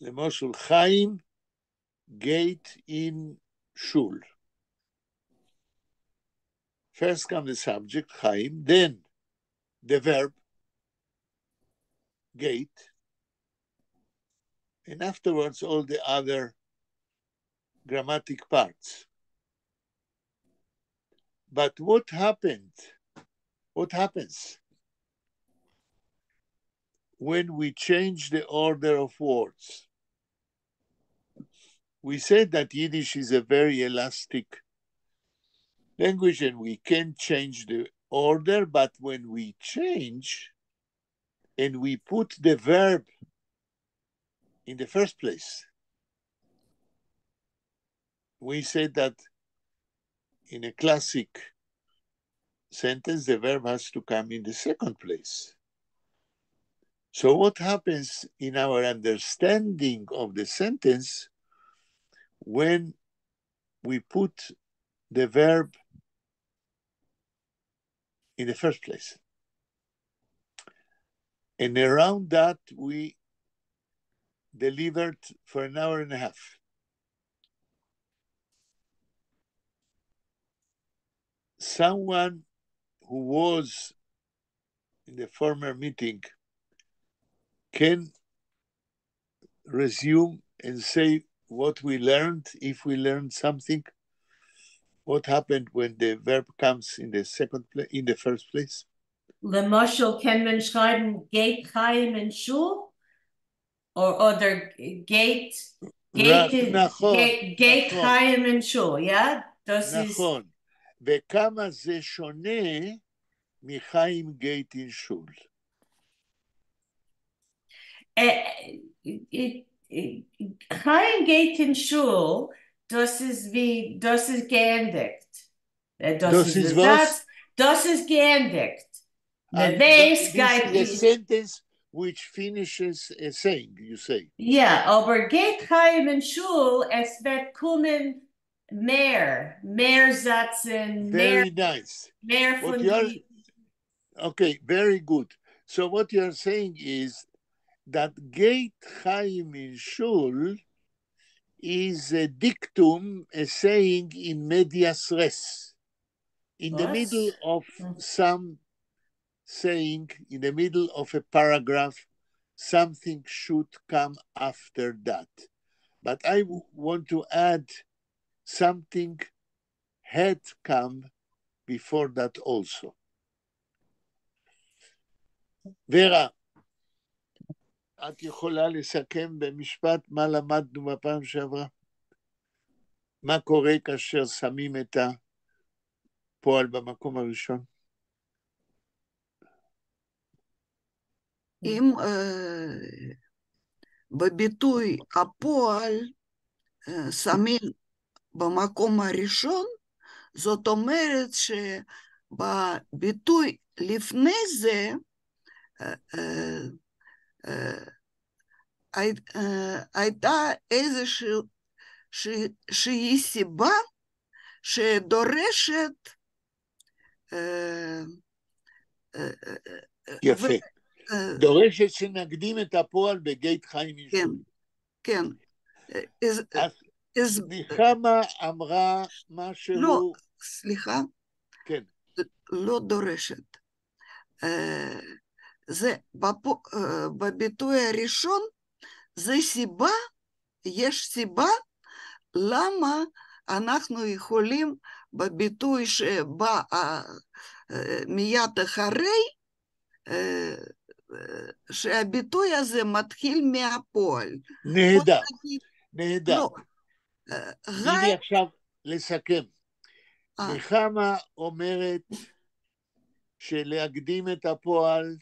למשל, חיים geht in shul. First comes the subject, Chaim, then the verb, gate, and afterwards all the other grammatic parts. But what happened? What happens when we change the order of words? We said that Yiddish is a very elastic language and we can change the order, but when we change, and we put the verb in the first place. We said that in a classic sentence, the verb has to come in the second place. So what happens in our understanding of the sentence when we put the verb in the first place? And around that, we delivered for an hour and a half. Someone who was in the former meeting can resume and say what we learned, if we learned something, what happened when the verb comes in the in the first place. למשל, kann man schreiben, geht Chaim in Schule? Oder geht Chaim in Schule, ja? Das ist... נכון. וכמה זה שונה מחיים גייט אין שול. Chaim geht in Schule, das ist geendigt. Das ist was? Das ist geendigt. This is a sentence which finishes a saying, you say. Ja, aber geht Chaim in Schule, es wird kommen mehr Sätzen, very nice. Mehr von okay, very good. So what you're saying is that Geit Chaim in Shul is a dictum, a saying in medias res. In the middle of some saying, in the middle of a paragraph, something should come after that. But I want to add something had come before that also. ורה, את יכולה לסכם במשפט מה למדנו בפעם שעברה? מה קורה כאשר שמים את הפועל במקום הראשון? אם בביטוי הפועל שמים במקום הראשון, זאת אומרת שבביטוי לפני זה הייתה איזושהי סיבה שדורשת יפה. דורשת שנקדים את הפועל בגית חיים משול. כן. אז נחמה אמרה משהו... לא, סליחה. כן. לא דורשת. זה בביטוי הראשון, זה סיבה, יש סיבה למה אנחנו יכולים בביטוי שבא מיד אחרי, שהביטוי הזה מתחיל מהפועל. נהדר, נהדר. תני עכשיו לסכם. נחמה אומרת שלהקדים את הפועל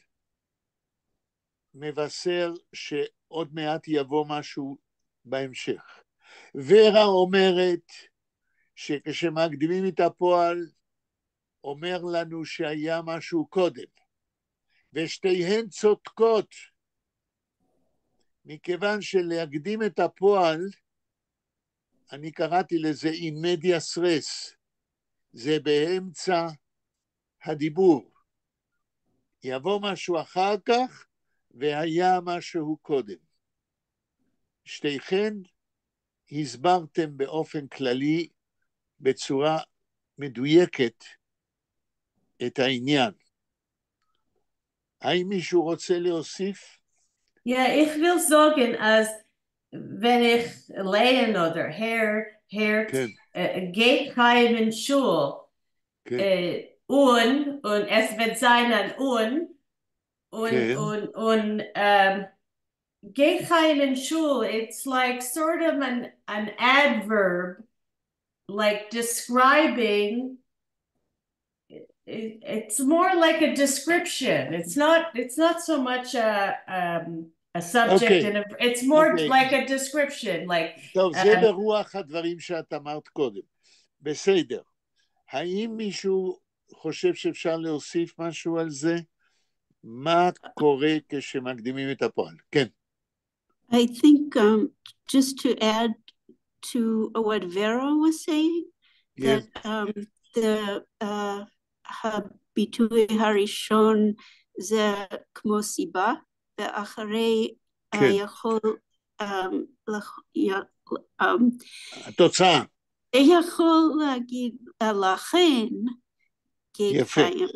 מבשר שעוד מעט יבוא משהו בהמשך. ורה אומרת שכשמקדימים את הפועל אומר לנו שהיה משהו קודם. ושתיהן צודקות, מכיוון שלהקדים את הפועל, אני קראתי לזה in medias res, זה באמצע הדיבור. יבוא משהו אחר כך, והיה משהו קודם. שתיכן הסברתם באופן כללי, בצורה מדויקת, את העניין. האם מישהו רוצה להוסיף? Ja, ich will sagen, als wenn ich lehen oder geht Chaim in Schule, und es wird sein ein und geht Chaim in Schule, it's like sort of an adverb, like describing it's more like a description. It's not so much a subject Okay. it's more Okay. like a description, like טוב, זה ברוח הדברים שאת אמרת קודם. בסדר. האם מישהו חושב שאפשר להוסיף משהו על זה? מה קורה כשמקדימים את הפועל? כן. I think just to add to what Vera was saying, Yes. that the הביטוי הראשון זה כמו סיבה, ואחרי כן. יכול התוצאה. יכול להגיד לכן יפה. כקיים.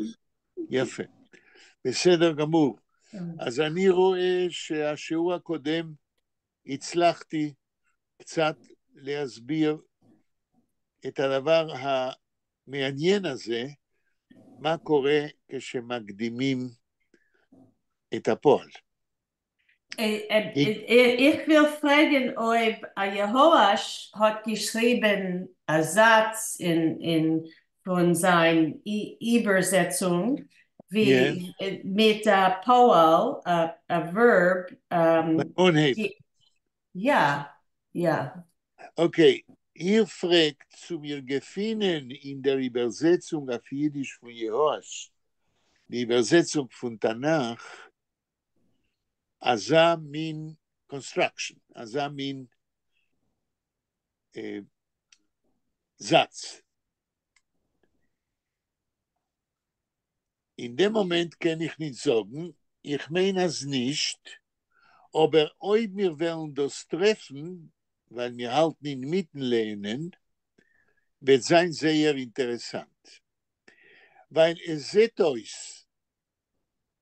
יפה. בסדר גמור. אז אני רואה שהשיעור הקודם הצלחתי קצת להסביר את הדבר המעניין הזה, מה קורה כשמקדימים את הפועל. Ich will fragen, ob Jehoash hat geschrieben einen Satz von seiner Übersetzung, wie mit Poal, a verb. Ja. Okay, ihr fragt zum Gefinnen in der Übersetzung auf Jiddisch von Jehoash, die Übersetzung von Tanach, עזה מין construction, עזה מין Satz. In dem Moment kann ich nicht sagen, ich meine es nicht, aber ob wir wollen das treffen, weil wir halten ihn mittenlehnen, wird sein sehr interessant. Weil es seht euch,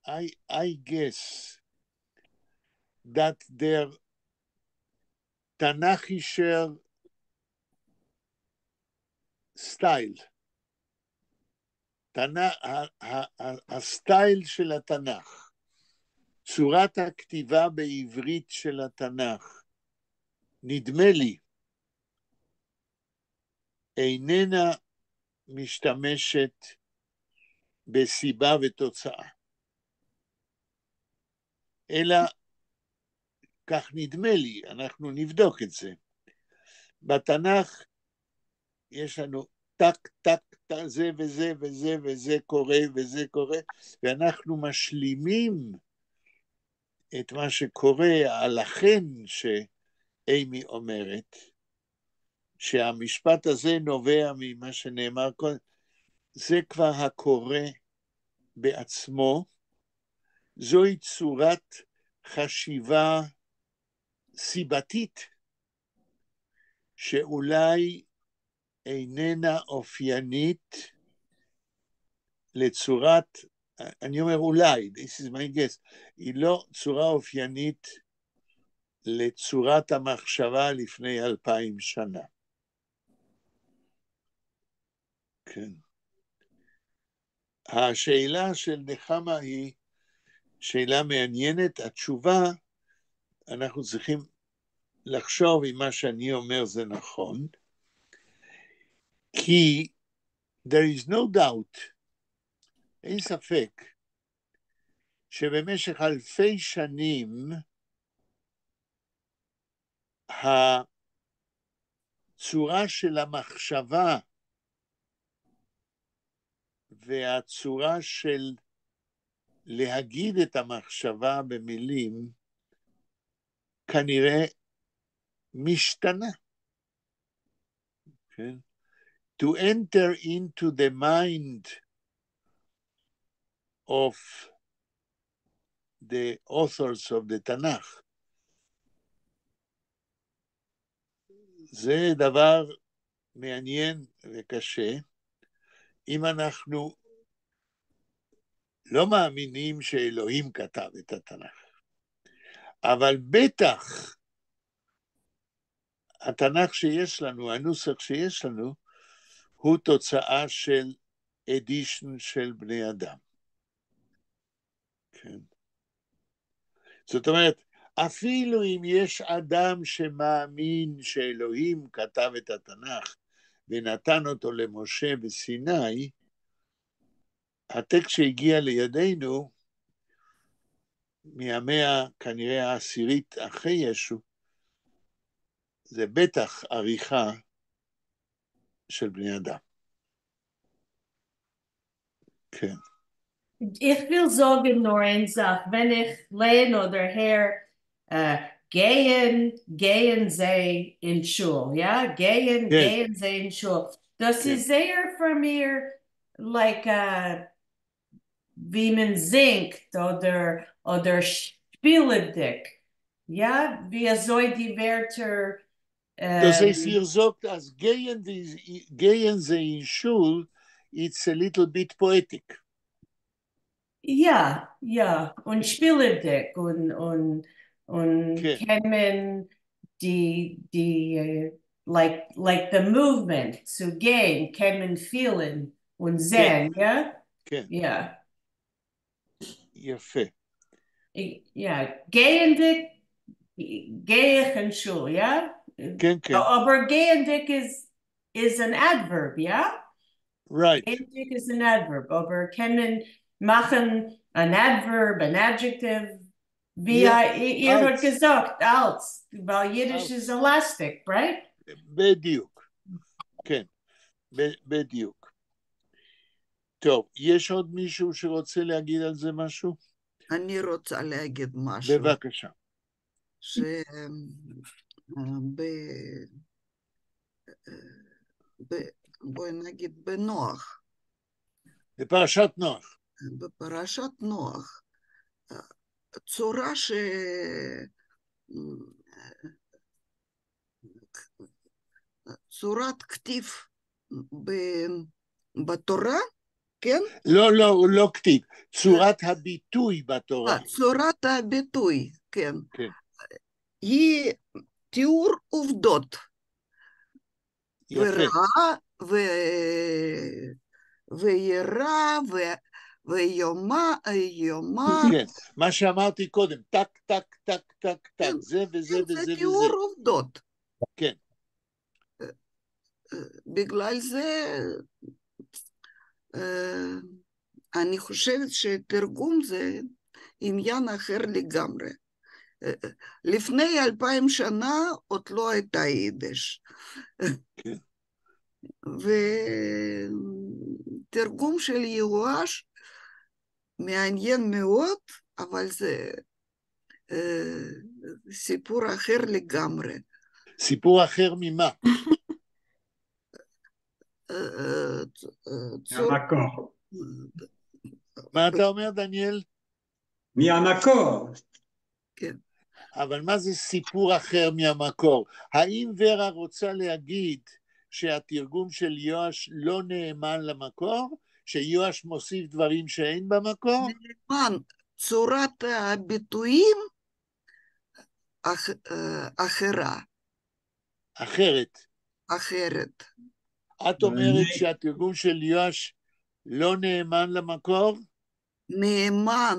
I guess, that der Tanachischer style, הסטייל של התנ"ך, צורת הכתיבה בעברית של התנ"ך, נדמה לי, איננה משתמשת בסיבה ותוצאה, אלא כך נדמה לי, אנחנו נבדוק את זה. בתנ"ך יש לנו טק, טק, זה וזה וזה וזה קורה וזה קורה, ואנחנו משלימים את מה שקורה על לכן שאימי אומרת, שהמשפט הזה נובע ממה שנאמר קודם, זה כבר הקורא בעצמו, זוהי צורת חשיבה סיבתית, שאולי איננה אופיינית לצורת, אני אומר אולי, this is my guess, היא לא צורה אופיינית לצורת המחשבה לפני 2000 שנה. כן. השאלה של נחמה היא שאלה מעניינת, התשובה, אנחנו צריכים לחשוב אם מה שאני אומר זה נכון, כי there is no doubt, אין ספק, שבמשך אלפי שנים, הצורה של המחשבה, והצורה של להגיד את המחשבה במילים, כנראה משתנה. כן? To enter into the mind of the authors of the Tanakh. זה דבר מעניין וקשה, אם אנחנו לא מאמינים שאלוהים כתב את התנ"ך. אבל בטח התנ"ך שיש לנו, הנוסח שיש לנו, הוא תוצאה של אדישן של בני אדם. כן. זאת אומרת, אפילו אם יש אדם שמאמין שאלוהים כתב את התנ"ך ונתן אותו למשה בסיני, הטקסט שהגיע לידינו, מהמאה כנראה העשירית אחרי ישו, זה בטח עריכה של בני אדם. כן. Ich will sagen nur eine Sache, wenn ich lehne oder her, gehen sie in Schule, ja? Gehen sie in Schule. Das ist sehr für mir, like, wie man singt oder spieledig, ja? Wie soll die Wörter... Das heißt, ihr sagt, als gehen sie in Schule, it's a little bit poetic. Ja, und spieledig und kennen die like the movement zu gehen, kennen fühlen und sehen, ja? כן. Ja. יפה. Ja, gehendig, gehe ich in Schule, ja? כן, כן. Aber gehendig is an adverb, ja? Right. Gehendig is an adverb, aber kennen machen an adverb, an adjective, wie ihr habt gesagt, als, weil Yiddish is elastic, right? בדיוק. כן, בדיוק. טוב, יש עוד מישהו שרוצה להגיד על זה משהו? אני רוצה להגיד משהו. בבקשה. בואי נגיד בנוח. בפרשת נוח. בפרשת נוח. צורה צורת כתיב בתורה, כן? לא כתיב, צורת הביטוי בתורה. צורת הביטוי, כן. היא תיאור עובדות. וראה וירא ויומא. כן, מה שאמרתי קודם, טק, טק, טק, טק, טק, זה וזה וזה וזה. זה תיאור עובדות. כן. בגלל זה אני חושבת שתרגום זה עניין אחר לגמרי. לפני 2000 שנה עוד לא הייתה יידיש. ותרגום של יהואש מעניין מאוד, אבל זה סיפור אחר לגמרי. סיפור אחר ממה? מהמקור. מה אתה אומר, דניאל? מהמקור. כן. אבל מה זה סיפור אחר מהמקור? האם ורה רוצה להגיד שהתרגום של יואש לא נאמן למקור? שיואש מוסיף דברים שאין במקור? נאמן, צורת הביטויים אחרה. אחרת. אחרת. את אומרת שהתרגום של יואש לא נאמן למקור? נאמן,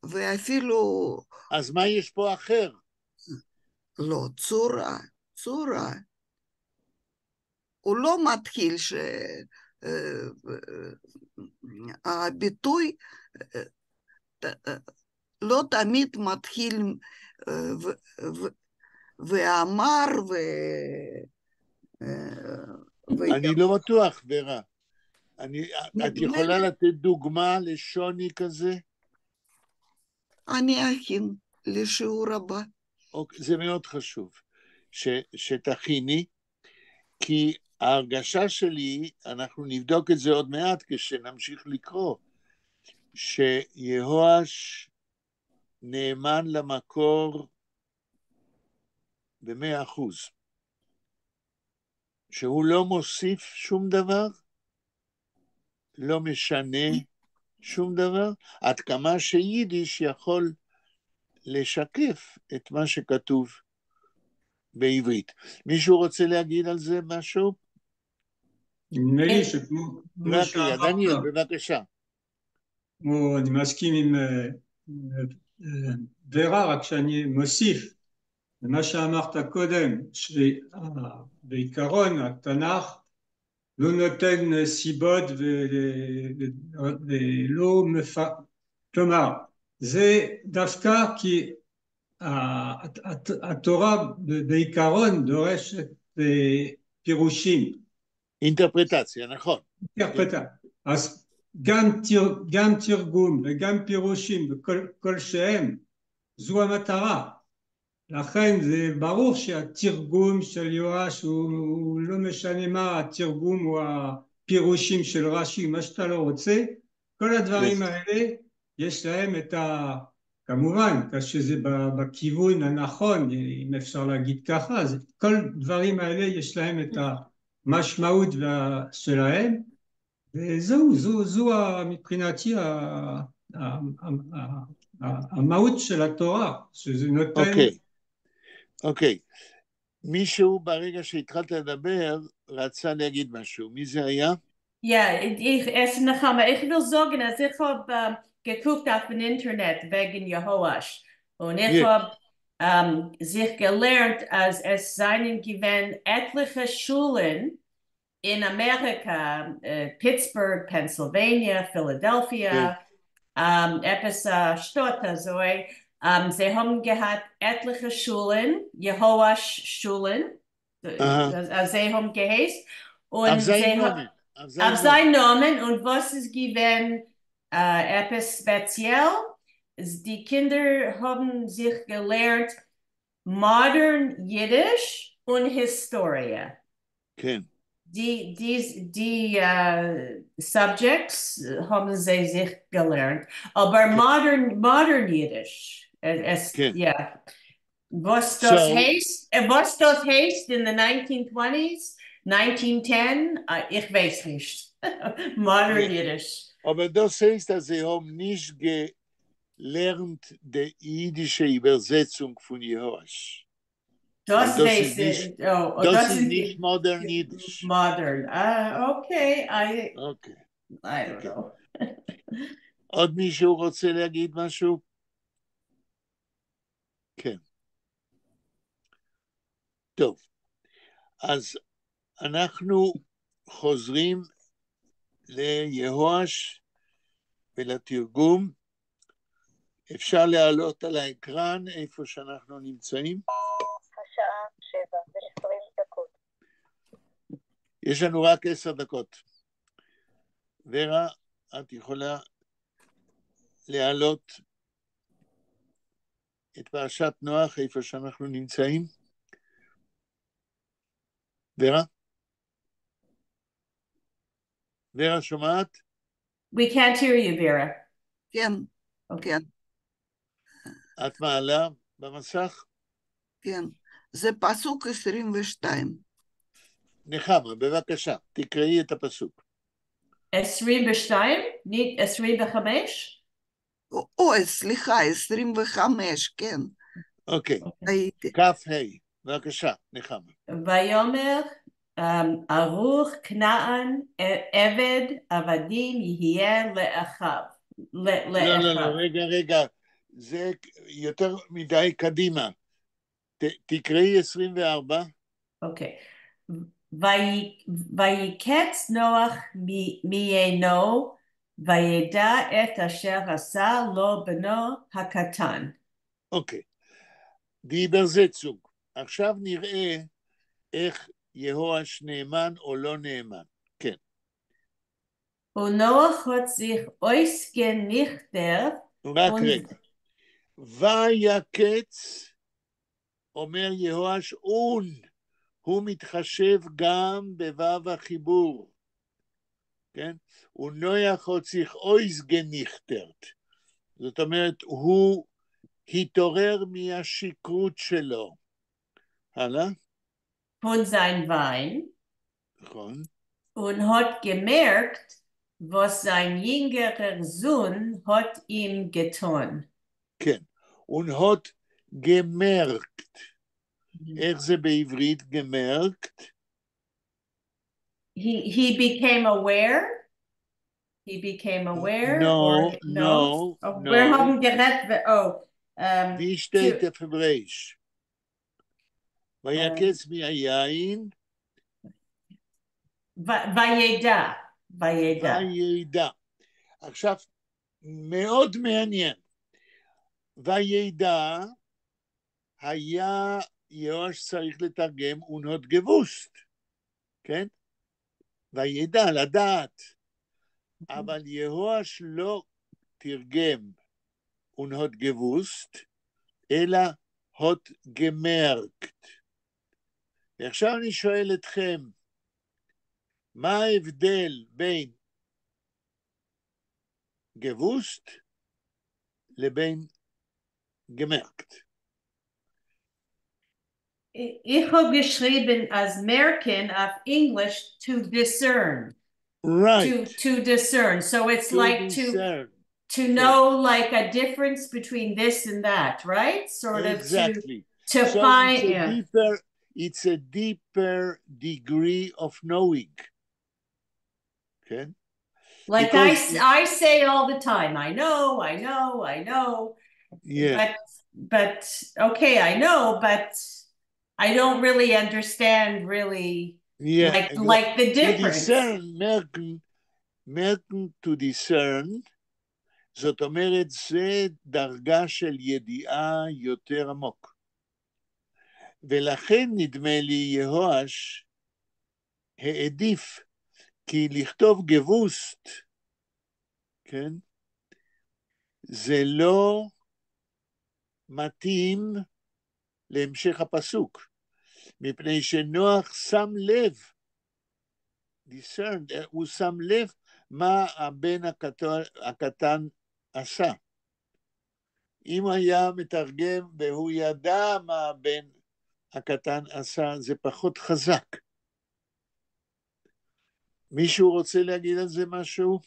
ואפילו... אז מה יש פה אחר? לא, צורה. הוא לא מתחיל שהביטוי לא תמיד מתחיל ואמר אני לא בטוח, ורה. את יכולה לתת דוגמה לשוני כזה? אני אכין לשיעור הבא. זה מאוד חשוב שתכיני, כי ההרגשה שלי, אנחנו נבדוק את זה עוד מעט כשנמשיך לקרוא, שיהואש נאמן למקור ב100%. שהוא לא מוסיף שום דבר, לא משנה שום דבר, עד כמה שיידיש יכול לשקף את מה שכתוב בעברית. מישהו רוצה להגיד על זה משהו? נדמה לי שכמו שאמרת, דניאל, בבקשה. אני מסכים עם ורה, רק שאני מוסיף למה שאמרת קודם, שבעיקרון התנ"ך לא נותן סיבות ולא כלומר, זה דווקא כי התורה בעיקרון דורשת פירושים. אינטרפרטציה, נכון. אז גם תרגום וגם פירושים וכל שהם, זו המטרה. לכן זה ברור שהתרגום של יואש הוא לא משנה מה התרגום או הפירושים של רש"י, מה שאתה לא רוצה, כל הדברים האלה יש להם את כמובן, כשזה בכיוון הנכון, אם אפשר להגיד ככה, אז כל הדברים האלה יש להם את המשמעות שלהם, וזו מבחינתי המהות של התורה, שזה נותן... אוקיי. מישהו ברגע שהתחלת לדבר רצה להגיד משהו. מי זה היה? נחama, ich will sagen, als ich habe geguckt auf dem Internet wegen Jehoash und ich habe sich gelernt, als es seien gewesen etliche Schulen in Amerika, Pittsburgh, Pennsylvania, Philadelphia, etwas Stadt, also sie haben gehabt etliche Schulen, Jehoash-Schulen, sie haben geheißen. Und auf seinen Namen, und was ist gewesen etwas speziell? Die Kinder haben sich gelernt modern Jiddisch und Historie. Okay. Die Subjects haben sie sich gelernt, aber modern Jiddisch. Ja. Was das heißt in the 1920s? 1910, ich weiß nicht. Modern Yiddish. Aber das heißt, dass sie haben nicht gelernt die jüdische Übersetzung von Jehoash. Das ist nicht modern Yiddish. Modern. Okay. I don't know. עוד מישהו רוצה להגיד משהו? כן. טוב. אז אנחנו חוזרים ליהואש ולתרגום. אפשר להעלות על האקרן איפה שאנחנו נמצאים. השעה 7:20. יש לנו רק 10 דקות. ורה, את יכולה להעלות את פרשת נוח איפה שאנחנו נמצאים? ורה? ורה שומעת? We can't hear you, Vera. כן, כן. את מעלה במסך? כן. זה פסוק 22. נחמה, בבקשה, תקראי את הפסוק. 22? nicht 25? אוי, סליחה, 25, כן. אוקיי. הייתי. כ"ה, בבקשה, נחמה. ויאמר ערוך כנען עבד עבדים יהיה לאחיו. לא, רגע, זה יותר מדי קדימה. תקראי 24. אוקיי. ויקץ נוח מיינו, וידע את אשר עשה לו בנו הקטן. אוקיי. די übersetzung. עכשיו נראה איך יהואש נאמן או לא נאמן. כן. ונוח hat sich ausgenichtet. רק רגע. ויקץ, אומר יהואש, הוא מתחשב גם בו"ב החיבור. כן? ונוח hat sich ausgenichtet. זאת אומרת, הוא התעורר מהשכרות שלו. הלאה? Von sein Wein. נכון. Und hat gemerkt, was sein jüngerer Sohn hat ihm getan. כן. Und hat gemerkt. איך זה בעברית gemerkt? He became aware? He became aware? No. Wir haben geredet, wie steht auf Hebräisch? ויקץ מהיין, וידע. וידע. עכשיו, מאוד מעניין. וידע, היה יהואש צריך לתרגם und gewusst, כן? וידע, לדעת. אבל יהואש לא תרגם und gewusst, אלא hot gemerkt. ועכשיו אני שואל אתכם, מה ההבדל בין gewusst לבין gemerkt? Ich habe geschrieben als merken of English to discern. Right. To discern. So it's To like discern. to know like a difference between this and that, right? Sort of Exactly. to So find it's a deeper degree of knowing. Okay? like Because I say all the time, I know. yeah. But okay, I know, but I don't really understand really Yeah, like the to difference. discern, merken to discern, זאת אומרת, זה דרגה של ידיעה יותר עמוק. ולכן נדמה לי יהואש העדיף, כי לכתוב גבוסט, כן? זה לא מתאים להמשך הפסוק, מפני שנוח שם לב, discerned, הוא שם לב מה הבן הקטן עשה. אם היה מתרגם והוא ידע מה הבן הקטן עשה, זה פחות חזק. מישהו רוצה להגיד על זה משהו?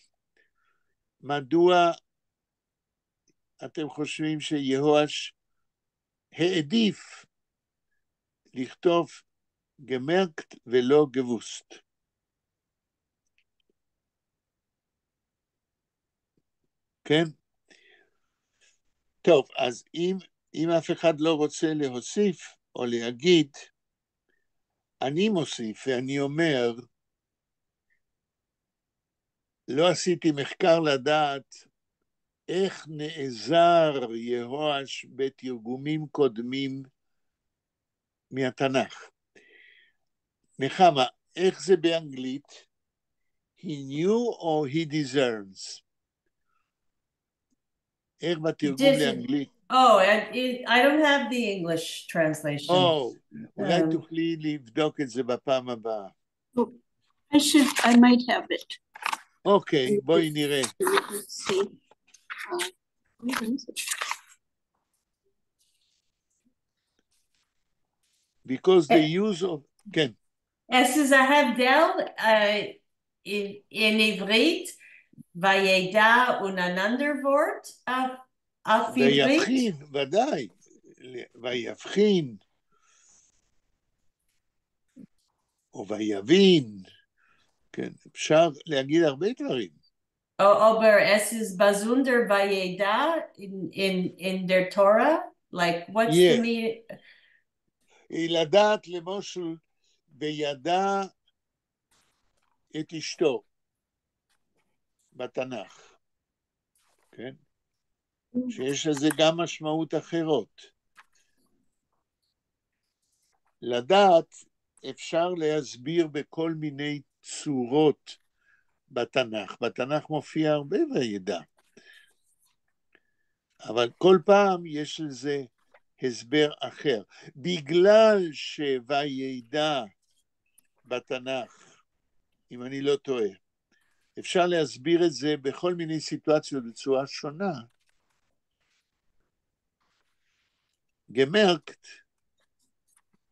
מדוע אתם חושבים שיהואש העדיף לכתוב gemerkt ולא gewusst? כן? טוב, אז אם אף אחד לא רוצה להוסיף או להגיד, אני מוסיף ואני אומר, לא עשיתי מחקר לדעת איך נעזר יהואש בתרגומים קודמים מהתנ"ך. נחמה, איך זה באנגלית? He knew or he discerns? איך בתרגום לאנגלית? Oh, I don't have the English translation. אולי תוכלי לבדוק את זה בפעם הבאה. I might have it. אוקיי, בואי נראה. Let's see. Because the use of... כן. Es ist ein Hebdel in Ivrit, וידע und ein anderes Wort auf Ivrit. ויבחין, ודאי. ויבחין. או ויבין. כן, אפשר להגיד הרבה דברים. Aber es ist besonder וידע in der Torah? Like, what's the meaning? לדעת למשל, וידע את אשתו בתנ"ך. כן? שיש לזה גם משמעות אחרות. לדעת אפשר להסביר בכל מיני צורות בתנ"ך. בתנ"ך מופיע הרבה וידע. אבל כל פעם יש לזה הסבר אחר. בגלל שוידע בתנ"ך, אם אני לא טועה, אפשר להסביר את זה בכל מיני סיטואציות בצורה שונה. gemerkt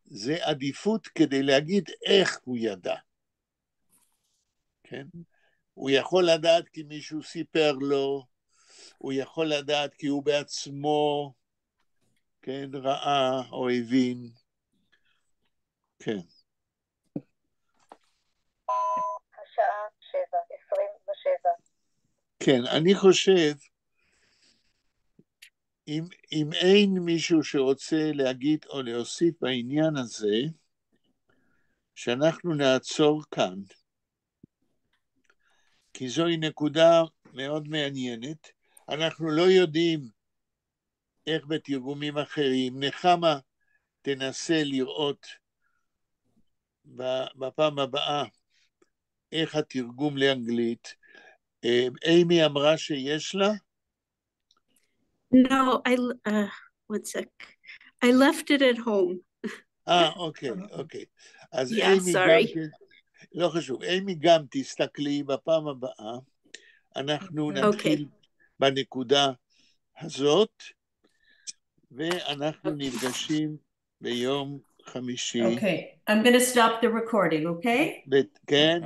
זה עדיפות כדי להגיד איך הוא ידע. כן? הוא יכול לדעת כי מישהו סיפר לו, הוא יכול לדעת כי הוא בעצמו, כן, ראה או הבין. כן. השעה 7:27. כן, אני חושב, אם אין מישהו שרוצה להגיד או להוסיף בעניין הזה, שאנחנו נעצור כאן. כי זוהי נקודה מאוד מעניינת. אנחנו לא יודעים איך בתרגומים אחרים. נחמה תנסה לראות בפעם הבאה איך התרגום לאנגלית. אימי אמרה שיש לה? No, one sec. I left it at home. אוקיי. אז Yeah, אימי sorry. גם, לא חשוב, אימי גם תסתכלי בפעם הבאה, אנחנו נתחיל בנקודה הזאת, ואנחנו נפגשים ביום חמישי. Okay, I'm going to stop the recording, okay? כן,